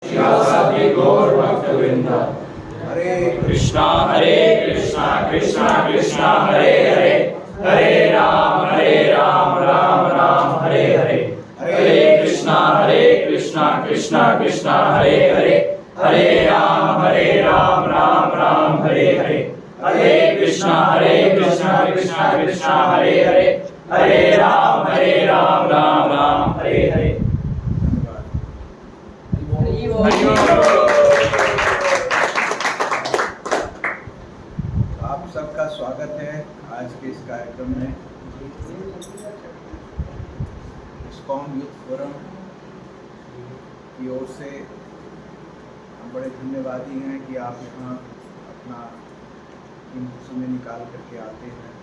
शिवासादि गौर भक्तवृंद। हरे कृष्णा कृष्णा कृष्णा हरे हरे, हरे राम राम राम हरे हरे। हरे कृष्णा कृष्णा कृष्णा हरे हरे, हरे राम राम राम हरे हरे। हरे कृष्णा कृष्णा कृष्णा हरे हरे, हरे राम राम राम हरे हरे। आप सबका स्वागत है आज के इस कार्यक्रम में। इस्कॉन यूथ फोरम की ओर से हम बड़े धन्यवादी हैं कि आप यहाँ अपना कीमती समय निकाल करके आते हैं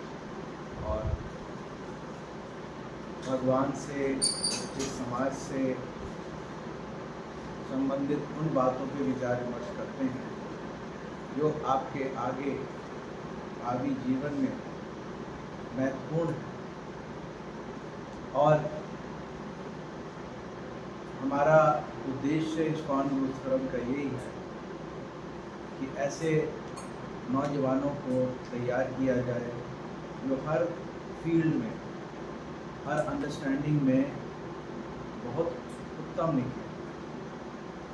और भगवान से, इस समाज से संबंधित उन बातों पे विचार विमर्श करते हैं जो आपके आगे भावी जीवन में महत्वपूर्ण है। और हमारा उद्देश्य इस्कॉन यूथ फोरम का यही है कि ऐसे नौजवानों को तैयार किया जाए जो हर फील्ड में, हर अंडरस्टैंडिंग में बहुत उत्तम निकले,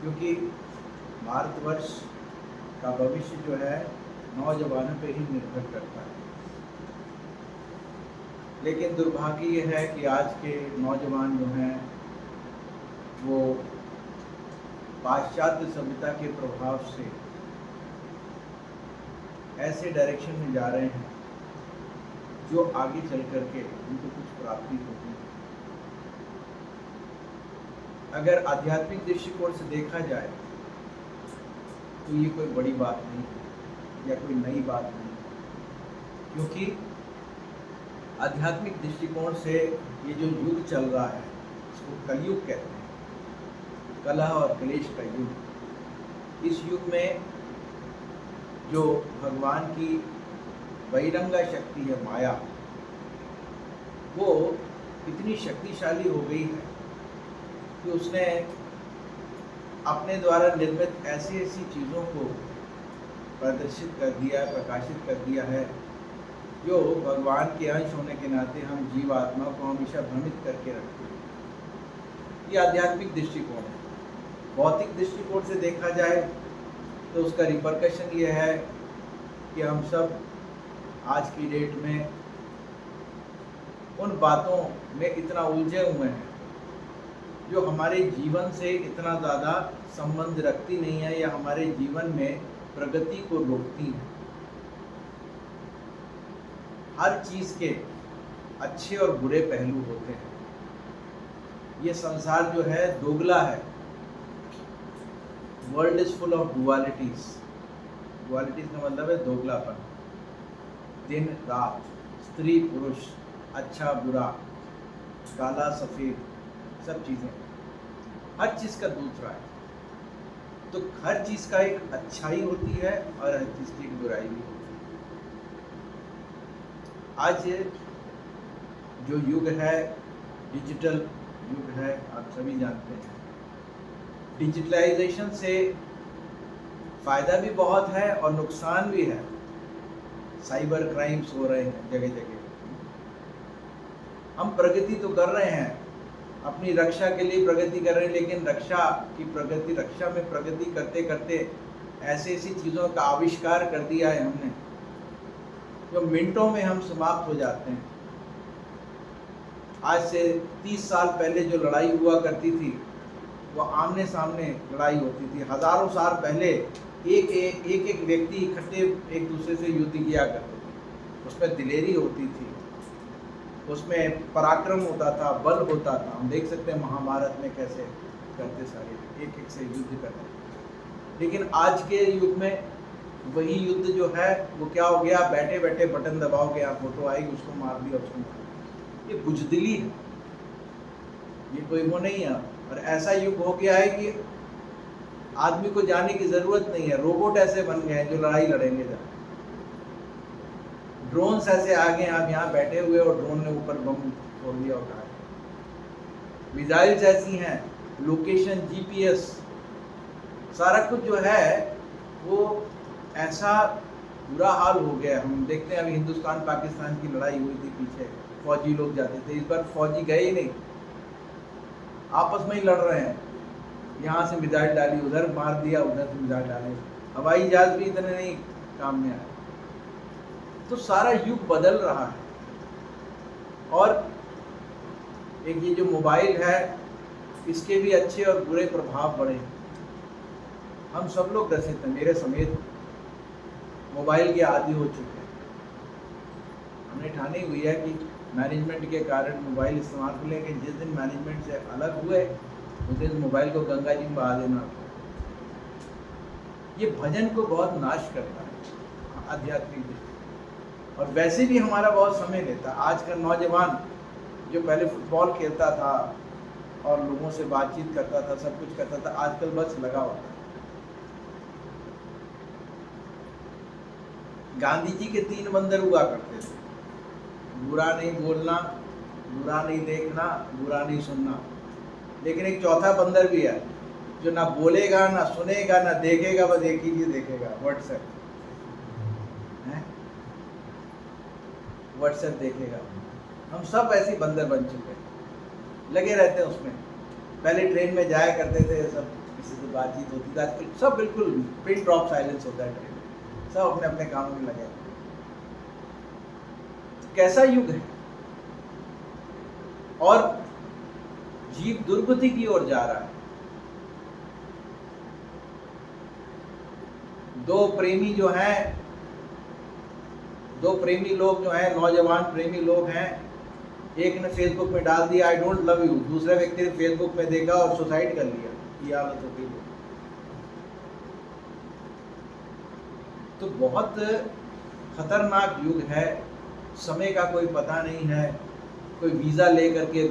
क्योंकि भारतवर्ष का भविष्य जो है नौजवानों पे ही निर्भर करता है। लेकिन दुर्भाग्य ये है कि आज के नौजवान जो हैं वो पाश्चात्य सभ्यता के प्रभाव से ऐसे डायरेक्शन में जा रहे हैं जो आगे चल करके उनको कुछ प्राप्ति होगी। अगर आध्यात्मिक दृष्टिकोण से देखा जाए तो ये कोई बड़ी बात नहीं है या कोई नई बात नहीं है, क्योंकि आध्यात्मिक दृष्टिकोण से ये जो युग चल रहा है इसको कलयुग कहते हैं, कलह और क्लेश का युग। इस युग में जो भगवान की बहिरंगा शक्ति है, माया, वो इतनी शक्तिशाली हो गई है कि उसने अपने द्वारा निर्मित ऐसी ऐसी चीज़ों को प्रदर्शित कर दिया है, प्रकाशित कर दिया है, जो भगवान के अंश होने के नाते हम जीव आत्मा को हमेशा भ्रमित करके रखते हैं। ये आध्यात्मिक दृष्टिकोण है। भौतिक दृष्टिकोण से देखा जाए तो उसका रिपरकशन ये है कि हम सब आज की डेट में उन बातों में इतना उलझे हुए हैं जो हमारे जीवन से इतना ज़्यादा संबंध रखती नहीं है या हमारे जीवन में प्रगति को रोकती हैं। हर चीज़ के अच्छे और बुरे पहलू होते हैं। ये संसार जो है दोगला है। World is full of dualities. Dualities का मतलब है दोगलापन। दिन रात, स्त्री पुरुष, अच्छा बुरा, काला सफ़ेद, सब चीज़ें, हर चीज़ का दूसरा है। तो हर चीज़ का एक अच्छाई होती है और हर चीज़ की एक बुराई भी होती है। आज जो युग है डिजिटल युग है, आप सभी जानते हैं। डिजिटलाइजेशन से फ़ायदा भी बहुत है और नुकसान भी है। साइबर क्राइम्स हो रहे हैं जगह जगह। हम प्रगति तो कर रहे हैं, अपनी रक्षा के लिए प्रगति कर रहे हैं, लेकिन रक्षा में प्रगति करते करते ऐसी ऐसी चीज़ों का आविष्कार कर दिया है हमने जो मिनटों में हम समाप्त हो जाते हैं। आज से 30 साल पहले जो लड़ाई हुआ करती थी वो आमने सामने लड़ाई होती थी। हजारों साल पहले एक व्यक्ति इकट्ठे एक दूसरे से युद्ध किया करते थे। उसमें दिलेरी होती थी, उसमें पराक्रम होता था, बल होता था। हम देख सकते हैं महाभारत में कैसे करते सारे एक से युद्ध करते। लेकिन आज के युग में वही युद्ध जो है वो क्या हो गया, बैठे बैठे बटन दबाओगे, यहाँ फोटो आएगी, उसको मार दिया, उसको मार दिया। ये बुजदिली है, ये कोई वो नहीं है। और ऐसा युग हो गया है कि आदमी को जाने की जरूरत नहीं है। रोबोट ऐसे बन गए हैं जो लड़ाई लड़ेंगे। ड्रोन्स ऐसे आ गए, आप यहाँ बैठे हुए और ड्रोन ने ऊपर बम छोड़ दिया उठा के। मिसाइल्स ऐसी हैं, लोकेशन, जीपीएस सारा कुछ जो है वो ऐसा बुरा हाल हो गया। हम देखते हैं अभी हिंदुस्तान पाकिस्तान की लड़ाई हुई थी, पीछे फौजी लोग जाते थे, इस बार फौजी गए ही नहीं, आपस में ही लड़ रहे हैं। यहाँ से मिसाइल डाली, उधर मार दिया, उधर से मिसाइल डाले, हवाई जहाज भी इतने नहीं काम में आए। तो सारा युग बदल रहा है। और एक ये जो मोबाइल है, इसके भी अच्छे और बुरे प्रभाव पड़े। हम सब लोग ग्रसित हैं, मेरे समेत मोबाइल के आदी हो चुके हैं। हमने ठानी हुई है कि मैनेजमेंट के कारण मोबाइल इस्तेमाल कर लेंगे। जिस दिन मैनेजमेंट से अलग हुए उस दिन मोबाइल को गंगा जी में बहा देना। ये भजन को बहुत नाश करता है आध्यात्मिक दृष्टि, और वैसे भी हमारा बहुत समय लेता है। आज का नौजवान जो पहले फुटबॉल खेलता था और लोगों से बातचीत करता था, सब कुछ करता था, आजकल बस लगा होता है। गांधी जी के 3 बंदर हुआ करते थे, बुरा नहीं बोलना, बुरा नहीं देखना, बुरा नहीं सुनना। लेकिन एक चौथा बंदर भी है जो ना बोलेगा, ना सुनेगा, ना देखेगा, बस एक ही चीज देखेगा, व्हाट्सएप। व्हाट्सएप देखेगा। हम सब ऐसे बंदर बन चुके हैं, लगे रहते हैं उसमें। पहले ट्रेन में जाया करते थे, सब किसी से बातचीत होती थी, आजकल सब बिल्कुल पिन ड्रॉप साइलेंस होता है ट्रेन में, सब अपने अपने काम में लगे। कैसा युग है, और जीव दुर्गति की ओर जा रहा है। 2 प्रेमी जो हैं, 2 प्रेमी लोग जो हैं, नौजवान प्रेमी लोग हैं, एक ने फेसबुक में डाल दिया आई डोंट लव यू, दूसरे व्यक्ति ने फेसबुक में देखा और सुसाइड कर लिया। ये हालत हो गई। तो बहुत खतरनाक युग है। समय का कोई पता नहीं है। कोई वीज़ा लेकर के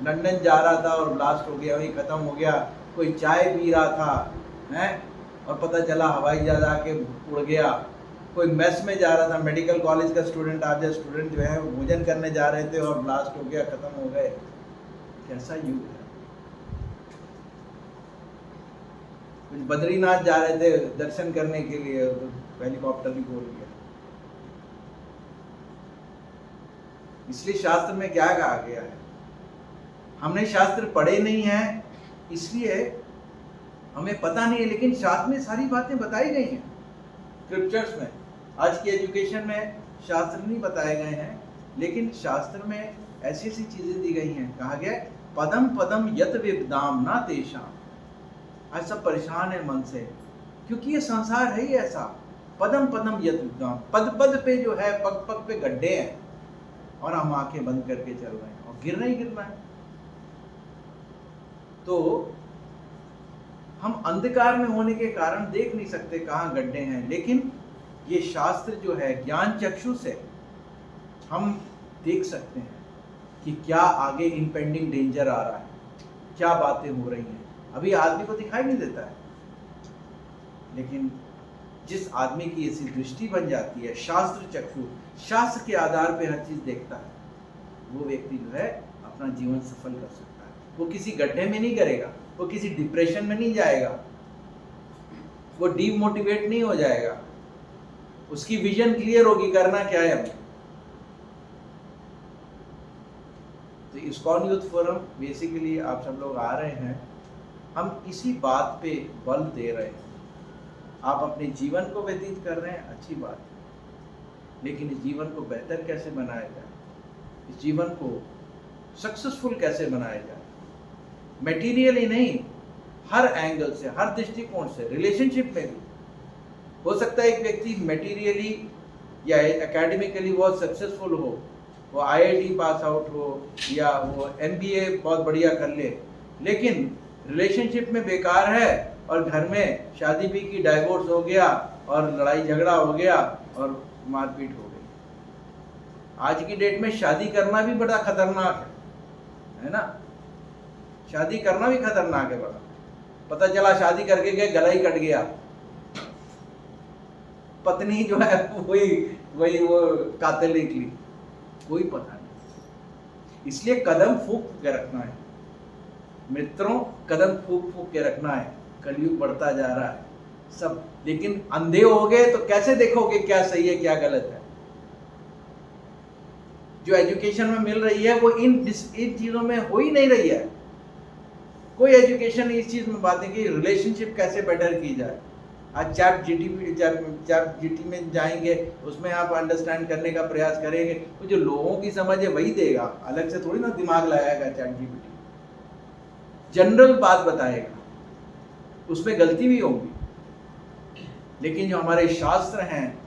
लंदन जा रहा था और ब्लास्ट हो गया, वही ख़त्म हो गया। कोई चाय पी रहा था हैं और पता चला हवाई जहाज आके उड़ गया। कोई मेस में जा रहा था, मेडिकल कॉलेज का स्टूडेंट, आज स्टूडेंट जो है वो भोजन करने जा रहे थे और ब्लास्ट हो गया, ख़त्म हो गए। कैसा युग है। कुछ बद्रीनाथ जा रहे थे दर्शन करने के लिए, हेलीकॉप्टर भी उड़ गया। इसलिए शास्त्र में क्या कहा गया है, हमने शास्त्र पढ़े नहीं हैं, इसलिए हमें पता नहीं है, लेकिन शास्त्र में सारी बातें बताई गई हैं स्क्रिप्चर्स में। आज की एजुकेशन में शास्त्र नहीं बताए गए हैं, लेकिन शास्त्र में ऐसी ऐसी चीजें दी गई हैं। कहा गया पदम पदम यत विपदाम ना तेषाम। आज सब परेशान है मन से, क्योंकि ये संसार है ही ऐसा। पदम पदम यत विपदाम, पद पद पे जो है, पग पग पे गड्ढे हैं, और हम आंखें बंद करके चल रहे हैं, और गिरना ही गिरना है। तो हम अंधकार में होने के कारण देख नहीं सकते कहाँ गड्ढे हैं, लेकिन ये शास्त्र जो है ज्ञान चक्षु से हम देख सकते हैं कि क्या आगे इम्पेंडिंग डेंजर आ रहा है, क्या बातें हो रही हैं। अभी आदमी को दिखाई नहीं देता है, लेकिन जिस आदमी की ऐसी दृष्टि बन जाती है, शास्त्र चक्षु, शास्त्र के आधार पे हर चीज देखता है, वो व्यक्ति जो है अपना जीवन सफल कर सकता है। वो किसी गड्ढे में नहीं करेगा, वो किसी डिप्रेशन में नहीं जाएगा, वो डीमोटिवेट नहीं हो जाएगा, उसकी विजन क्लियर होगी करना क्या है हमें। तो इस्कॉन यूथ फोरम बेसिकली आप सब लोग आ रहे हैं, हम इसी बात पे बल दे रहे हैं। आप अपने जीवन को व्यतीत कर रहे हैं, अच्छी बात है, लेकिन इस जीवन को बेहतर कैसे बनाया जाए, इस जीवन को सक्सेसफुल कैसे बनाया जाए, मटेरियली नहीं, हर एंगल से, हर दृष्टिकोण से। रिलेशनशिप में भी हो सकता है एक व्यक्ति मटेरियली या एकेडमिकली बहुत सक्सेसफुल हो, वो IIT पास आउट हो या वो MBA बहुत बढ़िया कर ले, लेकिन रिलेशनशिप में बेकार है और घर में शादी भी की, डाइवोर्स हो गया और लड़ाई झगड़ा हो गया और मारपीट हो गई। आज की डेट में शादी करना भी बड़ा खतरनाक है ना। शादी करना भी खतरनाक है बड़ा। पता चला शादी करके गए, गला ही कट गया, पत्नी जो है वही वो कातिल निकली, कोई पता नहीं। इसलिए कदम फूंक के रखना है मित्रों, कदम फूंक फूंक के रखना है। कलयुग बढ़ता जा रहा है सब, लेकिन अंधे हो गए तो कैसे देखोगे क्या सही है क्या गलत है? जो एजुकेशन में मिल रही है वो इन चीजों में हो ही नहीं रही है। कोई एजुकेशन इस चीज में बात है कि रिलेशनशिप कैसे बेटर की जाए। आज चैट जीटी में जाएंगे, उसमें आप अंडरस्टैंड करने का प्रयास करेंगे, तो जो लोगों की समझ है वही देगा, अलग से थोड़ी ना दिमाग लगाएगा चैट जीपीटी। जनरल बात बताएगा, उसमें गलती भी होगी, लेकिन जो हमारे शास्त्र हैं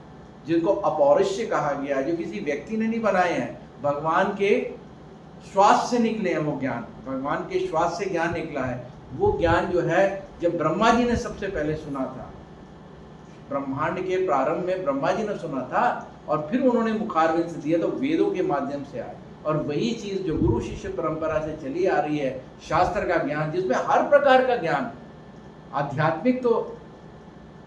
जिनको अपौरुष्य कहा गया है, जो किसी व्यक्ति ने नहीं बनाए हैं, भगवान के श्वास से निकले हैं वो ज्ञान, भगवान के श्वास से ज्ञान निकला है। वो ज्ञान जो है जब ब्रह्मा जी ने सबसे पहले सुना था, ब्रह्मांड के प्रारंभ में ब्रह्मा जी ने सुना था और फिर उन्होंने मुखारविंद से दिया, तो वेदों के माध्यम से आए। और वही चीज जो गुरु शिष्य परंपरा से चली आ रही है, शास्त्र का ज्ञान, जिसमें हर प्रकार का ज्ञान, आध्यात्मिक तो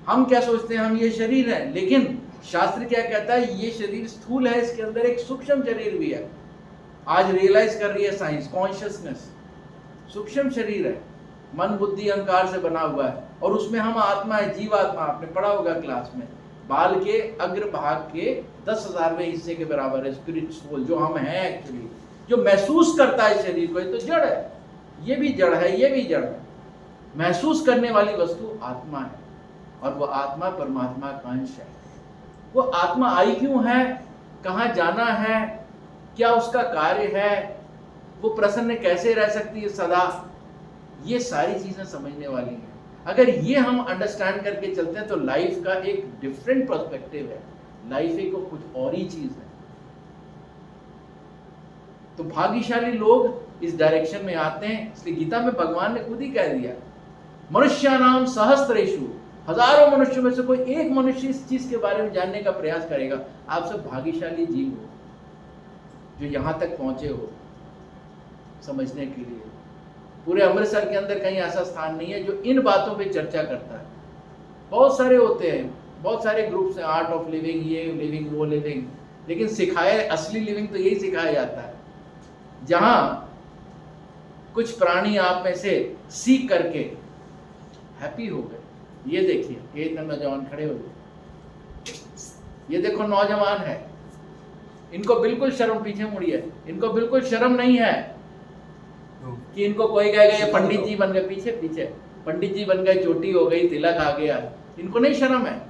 हम क्या सोचते हैं हम ये शरीर है, लेकिन शास्त्र क्या कहता है, ये शरीर स्थूल है, इसके अंदर एक सूक्ष्म शरीर भी है। आज रियलाइज कर रही है साइंस, कॉन्शियसनेस सूक्ष्म शरीर है, मन बुद्धि अहंकार से बना हुआ है, और उसमें हम आत्मा है, जीवात्मा, आपने पढ़ा होगा क्लास में, बाल के अग्र भाग के 10,000वें हिस्से के बराबर है स्पिरिट सोल, जो हम हैं एक्चुअली, जो महसूस करता है शरीर को। ये तो जड़ है, ये भी जड़ है, ये भी जड़ है। महसूस करने वाली वस्तु आत्मा है, और वो आत्मा परमात्मा का अंश है। वो आत्मा आई क्यों है, कहाँ जाना है, क्या उसका कार्य है, वो प्रसन्न कैसे रह सकती है सदा, ये सारी चीजें समझने वाली हैं। अगर ये हम अंडरस्टैंड करके चलते हैं तो लाइफ का एक डिफरेंट पर्सपेक्टिव है, लाइफ एक कुछ और ही चीज है। तो भाग्यशाली लोग इस डायरेक्शन में आते हैं। इसलिए गीता में भगवान ने खुद ही कह दिया, मनुष्यानाम सहस्त्रेषु, हजारों मनुष्यों में से कोई एक मनुष्य इस चीज के बारे में जानने का प्रयास करेगा। आप सब भाग्यशाली जीव हो जो यहां तक पहुंचे हो समझने के लिए। पूरे अमृतसर के अंदर कहीं ऐसा स्थान नहीं है जो इन बातों पे चर्चा करता है। बहुत सारे होते हैं, बहुत सारे ग्रुप्स हैं, आर्ट ऑफ लिविंग, ये लिविंग, वो लिविंग, लेकिन सिखाए असली लिविंग तो यही सिखाया जाता है, जहां कुछ प्राणी आप में से सीख करके हैप्पी हो गए। ये देखिए, ये इतने नौजवान खड़े हो गए, ये देखो नौजवान है, इनको बिल्कुल शर्म, पीछे मुड़ी है, इनको बिल्कुल शर्म नहीं है कि इनको कोई कहेगा ये पंडित जी बन गए, पीछे पीछे पंडित जी बन गए, चोटी हो गई, तिलक आ गया, इनको नहीं शर्म है।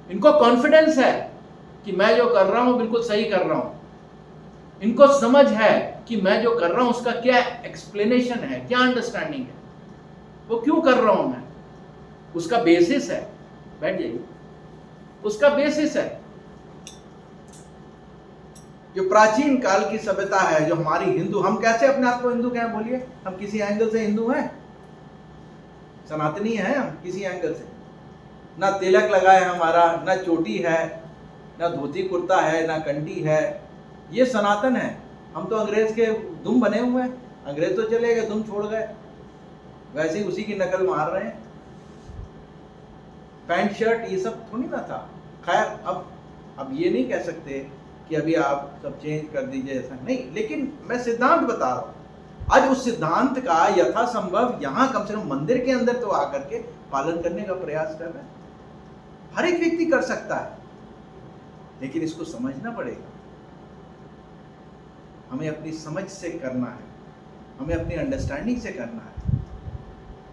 इनको कॉन्फिडेंस है कि मैं जो कर रहा हूं बिल्कुल सही कर रहा हूं। इनको समझ है कि मैं जो कर रहा हूं उसका क्या एक्सप्लेनेशन है, क्या अंडरस्टैंडिंग है, वो क्यों कर रहा हूं मैं, उसका बेसिस है। बैठ जाइए, उसका बेसिस है। जो प्राचीन काल की सभ्यता है, जो हमारी हिंदू, हम कैसे अपने आप को हिंदू कहें, बोलिए? हम किसी एंगल से हिंदू हैं? सनातनी हैं हम किसी एंगल से? ना तिलक लगा है हमारा, ना चोटी है, ना धोती कुर्ता है, ना कंठी है, ये सनातन है। हम तो अंग्रेज के दुम बने हुए हैं। अंग्रेज तो चले गए, दुम छोड़ गए, वैसे ही उसी की नकल मार रहे हैं। पैंट शर्ट ये सब थोड़ी ना था। खैर, अब ये नहीं कह सकते कि अभी आप सब चेंज कर दीजिए, ऐसा नहीं, लेकिन मैं सिद्धांत बता रहा हूँ। आज उस सिद्धांत का यथासंभव यहाँ कम से कम मंदिर के अंदर तो आकर के पालन करने का प्रयास कर रहे हैं। हर एक व्यक्ति कर सकता है, लेकिन इसको समझना पड़ेगा। हमें अपनी समझ से करना है, हमें अपनी अंडरस्टैंडिंग से करना है।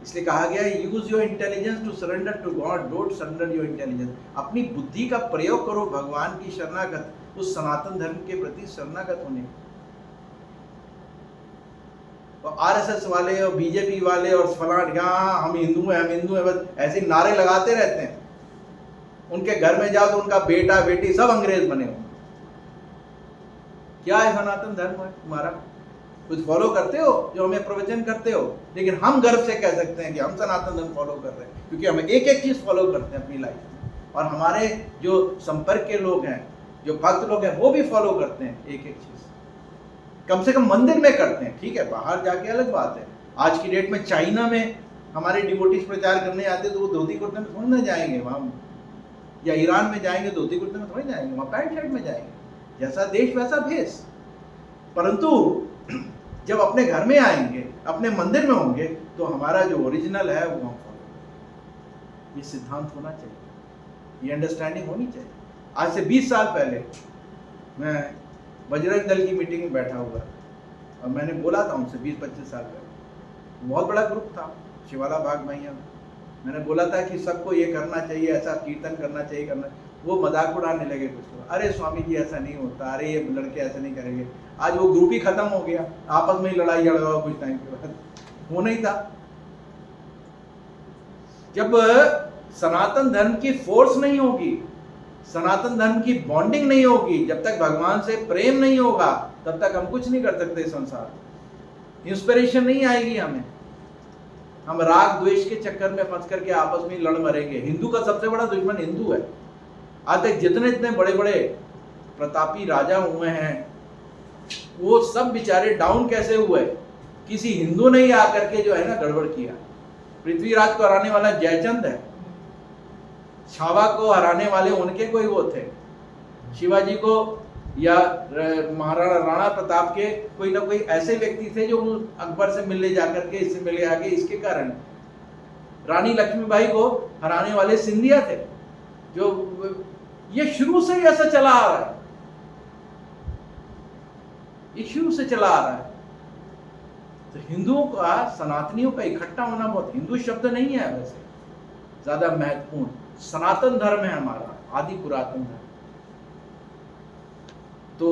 इसलिए कहा गया है, use your intelligence to surrender to God, don't surrender your intelligence. अपनी बुद्धि का प्रयोग करो भगवान की शरणागत, उस सनातन धर्म के प्रति शरणागत होने। तो आरएसएस वाले और बीजेपी वाले और फलान, हाँ हम हिंदू हैं, हम हिंदू हैं, बस ऐसे नारे लगाते रहते हैं। उनके घर में जाओ तो उनका बेटा बेटी सब अंग्रेज बने हुए। क्या है सनातन धर्म है तुम्हारा? कुछ फॉलो करते हो जो हमें प्रवचन करते हो, लेकिन हम गर्व से कह सकते हैं कि हम सनातन धर्म फॉलो कर रहे हैं, क्योंकि हम एक एक चीज फॉलो करते हैं अपनी लाइफ में। और हमारे जो संपर्क के लोग हैं, जो भक्त लोग हैं, वो भी फॉलो करते हैं एक एक चीज, कम से कम मंदिर में करते हैं। ठीक है, बाहर जाके अलग बात है। आज की डेट में चाइना में हमारे डिवोटीज प्रचार करने आते हैं तो वो धोती कुर्ते में थोड़ी ना जाएंगे वहाँ, या ईरान में जाएंगे धोती कुर्ते में थोड़ी जाएंगे, वहाँ पैंट शर्ट में जाएंगे। जैसा देश वैसा भेष। परंतु जब अपने घर में आएंगे, अपने मंदिर में होंगे, तो हमारा जो ओरिजिनल है वो हम फॉलो करेंगे। ये सिद्धांत होना चाहिए, ये अंडरस्टैंडिंग होनी चाहिए। आज से 20 साल पहले मैं बजरंग दल की मीटिंग में बैठा हुआ और मैंने बोला था उनसे 20-25 साल पहले, बहुत बड़ा ग्रुप था शिवाला बाग मैया में, मैंने बोला था कि सबको ये करना चाहिए, ऐसा कीर्तन करना चाहिए, करना। वो मजाक उड़ाने लगे कुछ लोग, अरे स्वामी जी ऐसा नहीं होता, अरे ये लड़के ऐसा नहीं करेंगे। आज वो ग्रुप ही खत्म हो गया, आपस में ही लड़ाई झगड़ा कुछ टाइम के बाद, वो नहीं था। जब सनातन धर्म की फोर्स नहीं होगी, सनातन धर्म की बॉन्डिंग नहीं होगी, जब तक भगवान से प्रेम नहीं होगा, तब तक हम कुछ नहीं कर सकते संसार में। इंस्पिरेशन नहीं आएगी हमें, हम राग द्वेष के चक्कर में फंस करके आपस में लड़ मरेंगे। हिंदू का सबसे बड़ा दुश्मन हिंदू है। आज तक जितने बड़े बड़े प्रतापी राजा हुए हैं, वो सब बेचारे डाउन कैसे हुए? किसी हिंदू ने ही आकर के जो है ना गड़बड़ किया। पृथ्वीराज को हराने वाला जयचंद है, छावा को हराने वाले उनके कोई वो थे, शिवाजी को या महाराणा राणा प्रताप के कोई ना कोई ऐसे व्यक्ति थे जो अकबर से मिलने जाकर के इससे मिले आगे, इसके कारण। रानी लक्ष्मीबाई को हराने वाले सिंधिया थे। जो ये शुरू से ही ऐसा चला आ रहा है, ये शुरू से चला आ रहा है। तो हिंदुओं का, सनातनियों का इकट्ठा होना बहुत, हिंदू शब्द नहीं है वैसे ज्यादा महत्वपूर्ण, सनातन धर्म है हमारा, आदि पुरातन धर्म। तो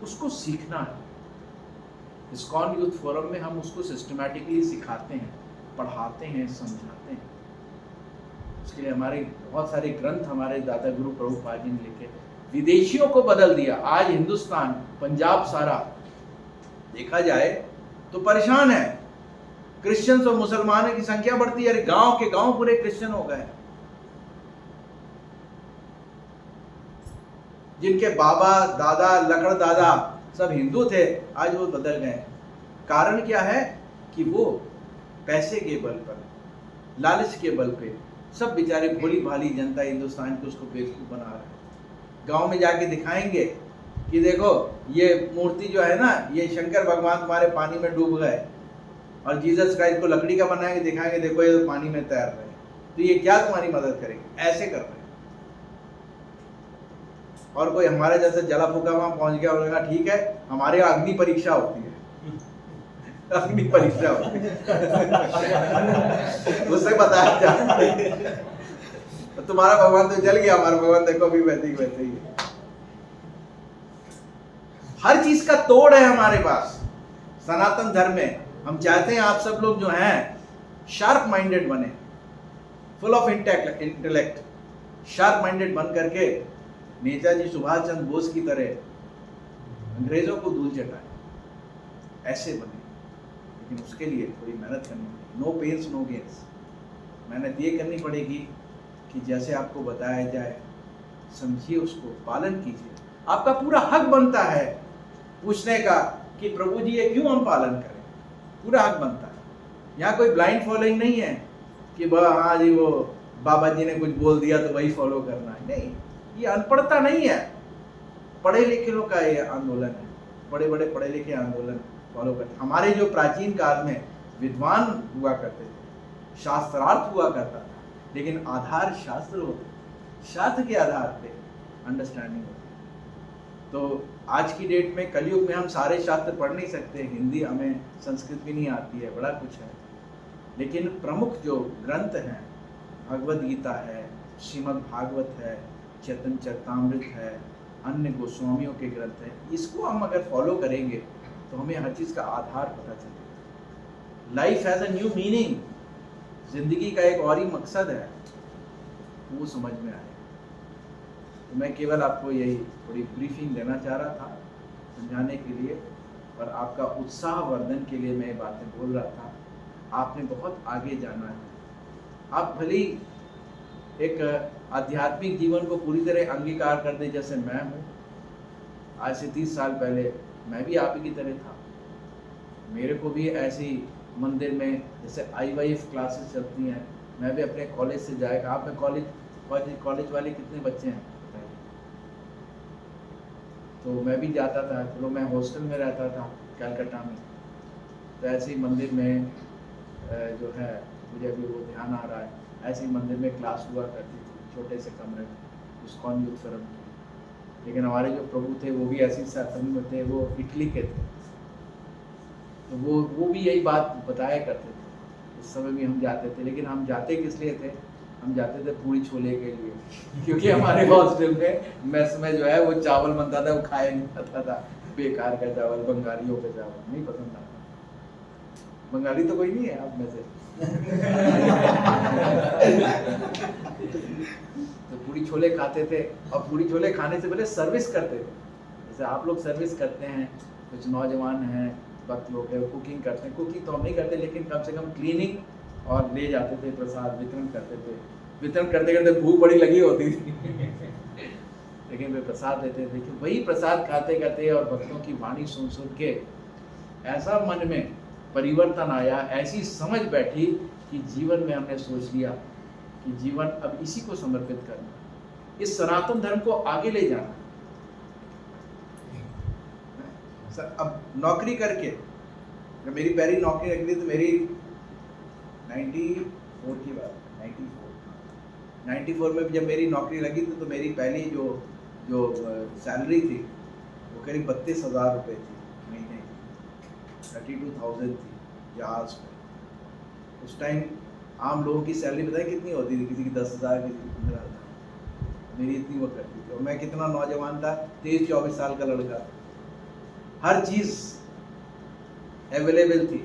उसको सीखना है। इस्कॉन यूथ फोरम में हम उसको सिस्टमैटिकली सिखाते हैं, पढ़ाते हैं, समझाते हैं। उसके लिए हमारे बहुत सारे ग्रंथ हमारे दादा गुरु प्रभुपाद जी ने लिखे, विदेशियों को बदल दिया। आज हिंदुस्तान, पंजाब सारा देखा जाए तो परेशान है। क्रिश्चियंस और मुसलमानों की संख्या बढ़ती है, गांव के गांव पूरे क्रिश्चियन हो गए। जिनके बाबा दादा लकड़ दादा सब हिंदू थे, आज वो बदल गए। कारण क्या है कि वो पैसे के बल पर, लालच के बल पे सब बेचारे भोली भाली जनता हिंदुस्तान की उसको बेवकूफ बना रहे हैं। गांव में जाके दिखाएंगे कि देखो ये मूर्ति जो है ना, ये शंकर भगवान तुम्हारे पानी में डूब गए, और जीसस क्राइस्ट को लकड़ी का बनाएंगे, दिखाएंगे देखो ये तो पानी में तैर रहे हैं, तो ये क्या तुम्हारी मदद करेंगे? ऐसे कर रहे हैं। और कोई हमारे जैसे जला फूका वहां पहुंच गया और कहा ठीक है, हमारे यहाँ अग्नि परीक्षा होती है, अग्नि परीक्षा होती है उससे बताया जाए तो तुम्हारा भगवान तो जल गया, हमारा भगवान देखो अभी वैसे ही है। हर चीज का तोड़ है हमारे पास सनातन धर्म में। हम चाहते हैं आप सब लोग जो हैं शार्प माइंडेड बने, full of intellect, sharp minded बन करके नेताजी सुभाष चंद्र बोस की तरह अंग्रेजों को धूल चटाए, ऐसे बने। लेकिन उसके लिए थोड़ी मेहनत करनी पड़ेगी। No pains no gains. मेहनत ये करनी पड़ेगी कि जैसे आपको बताया जाए समझिए, उसको पालन कीजिए। आपका पूरा हक बनता है पूछने का कि प्रभु जी ये क्यों हम पालन करें, पूरा हक बनता है। यहाँ कोई ब्लाइंड फॉलोइंग नहीं है कि हाँ जी वो बाबा जी ने कुछ बोल दिया तो वही फॉलो करना है, नहीं। ये अनपढ़ता नहीं है, पढ़े लिखे लोग का ये आंदोलन है। बड़े बड़े पढ़े लिखे आंदोलन फॉलो करते। हमारे जो प्राचीन काल में विद्वान हुआ करते थे, शास्त्रार्थ हुआ करता था, लेकिन आधार शास्त्र होते, शास्त्र के आधार पे अंडरस्टैंडिंग होती। तो आज की डेट में कलयुग में हम सारे शास्त्र पढ़ नहीं सकते, हिंदी हमें, संस्कृत भी नहीं आती है, बड़ा कुछ है। लेकिन प्रमुख जो ग्रंथ हैं, भगवद गीता है, श्रीमद् भागवत है, चैतन्य चरितामृत है, अन्य गोस्वामियों के ग्रंथ हैं, इसको हम अगर फॉलो करेंगे तो हमें हर चीज़ का आधार पता चलेगा। Life has a new meaning, जिंदगी का एक और ही मकसद है, वो समझ में आए। तो मैं केवल आपको यही थोड़ी ब्रीफिंग देना चाह रहा था, समझाने के लिए, और आपका उत्साह वर्धन के लिए मैं ये बातें बोल रहा था। आपने बहुत आगे जाना है। आप भले एक आध्यात्मिक जीवन को पूरी तरह अंगीकार कर दे, जैसे मैं हूँ। आज से 30 साल पहले मैं भी आप ही की तरह था। मेरे को भी ऐसी मंदिर में जैसे IYF क्लासेस चलती हैं, मैं भी अपने कॉलेज से जाएगा। आप में कॉलेज वाले कितने बच्चे हैं? तो मैं भी जाता था, चलो मैं हॉस्टल में रहता था कलकत्ता में, तो ऐसे ही मंदिर में जो है मुझे अभी वो ध्यान आ रहा है, ऐसे ही मंदिर में क्लास हुआ करती थी, छोटे से कमरे में, इस्कॉन यूथ फोरम की। लेकिन हमारे जो प्रभु थे वो भी ऐसी सत्संग में थे, वो इटली के थे, तो वो भी यही बात बताया करते थे। उस समय भी हम जाते थे, लेकिन हम जाते किस लिए थे? हम जाते थे पूरी छोले के लिए, क्योंकि हमारे हॉस्टल में मेस में जो है वो चावल बनता था, वो खाया नहीं जाता था, बेकार का चावल, बंगालियों का चावल नहीं पसंद आता। बंगाली तो कोई नहीं है आप में से तो पूरी छोले खाते थे, और पूरी छोले खाने से पहले सर्विस करते थे। जैसे आप लोग सर्विस करते हैं, कुछ नौजवान हैं, वक्त लोग हैं, कुकिंग करते हैं। कुकिंग तो हम नहीं करते, लेकिन कम से कम क्लीनिंग और ले जाते थे, प्रसाद वितरण करते थे। वितरण करते करते भूख बड़ी लगी होती थी लेकिन वे प्रसाद देते थे कि वही प्रसाद खाते खाते और भक्तों की वाणी सुन सुन के ऐसा मन में परिवर्तन आया, ऐसी समझ बैठी कि जीवन में हमने सोच लिया कि जीवन अब इसी को समर्पित करना, इस सनातन धर्म को आगे ले जाना। सर अब नौकरी करके, जब मेरी पहली नौकरी लगी तो मेरी 94 की बात, 94 में जब मेरी नौकरी लगी तो मेरी पहली जो सैलरी थी वो करीब 32,000 रुपये थी महीने की, 32,000 थी जहाज में। उस टाइम आम लोगों की सैलरी बताए कितनी होती थी? किसी की 10,000, किसी की 15,000, मेरी इतनी वो करती थी। और मैं कितना नौजवान था, 23-24 साल का लड़का, हर चीज़ अवेलेबल थी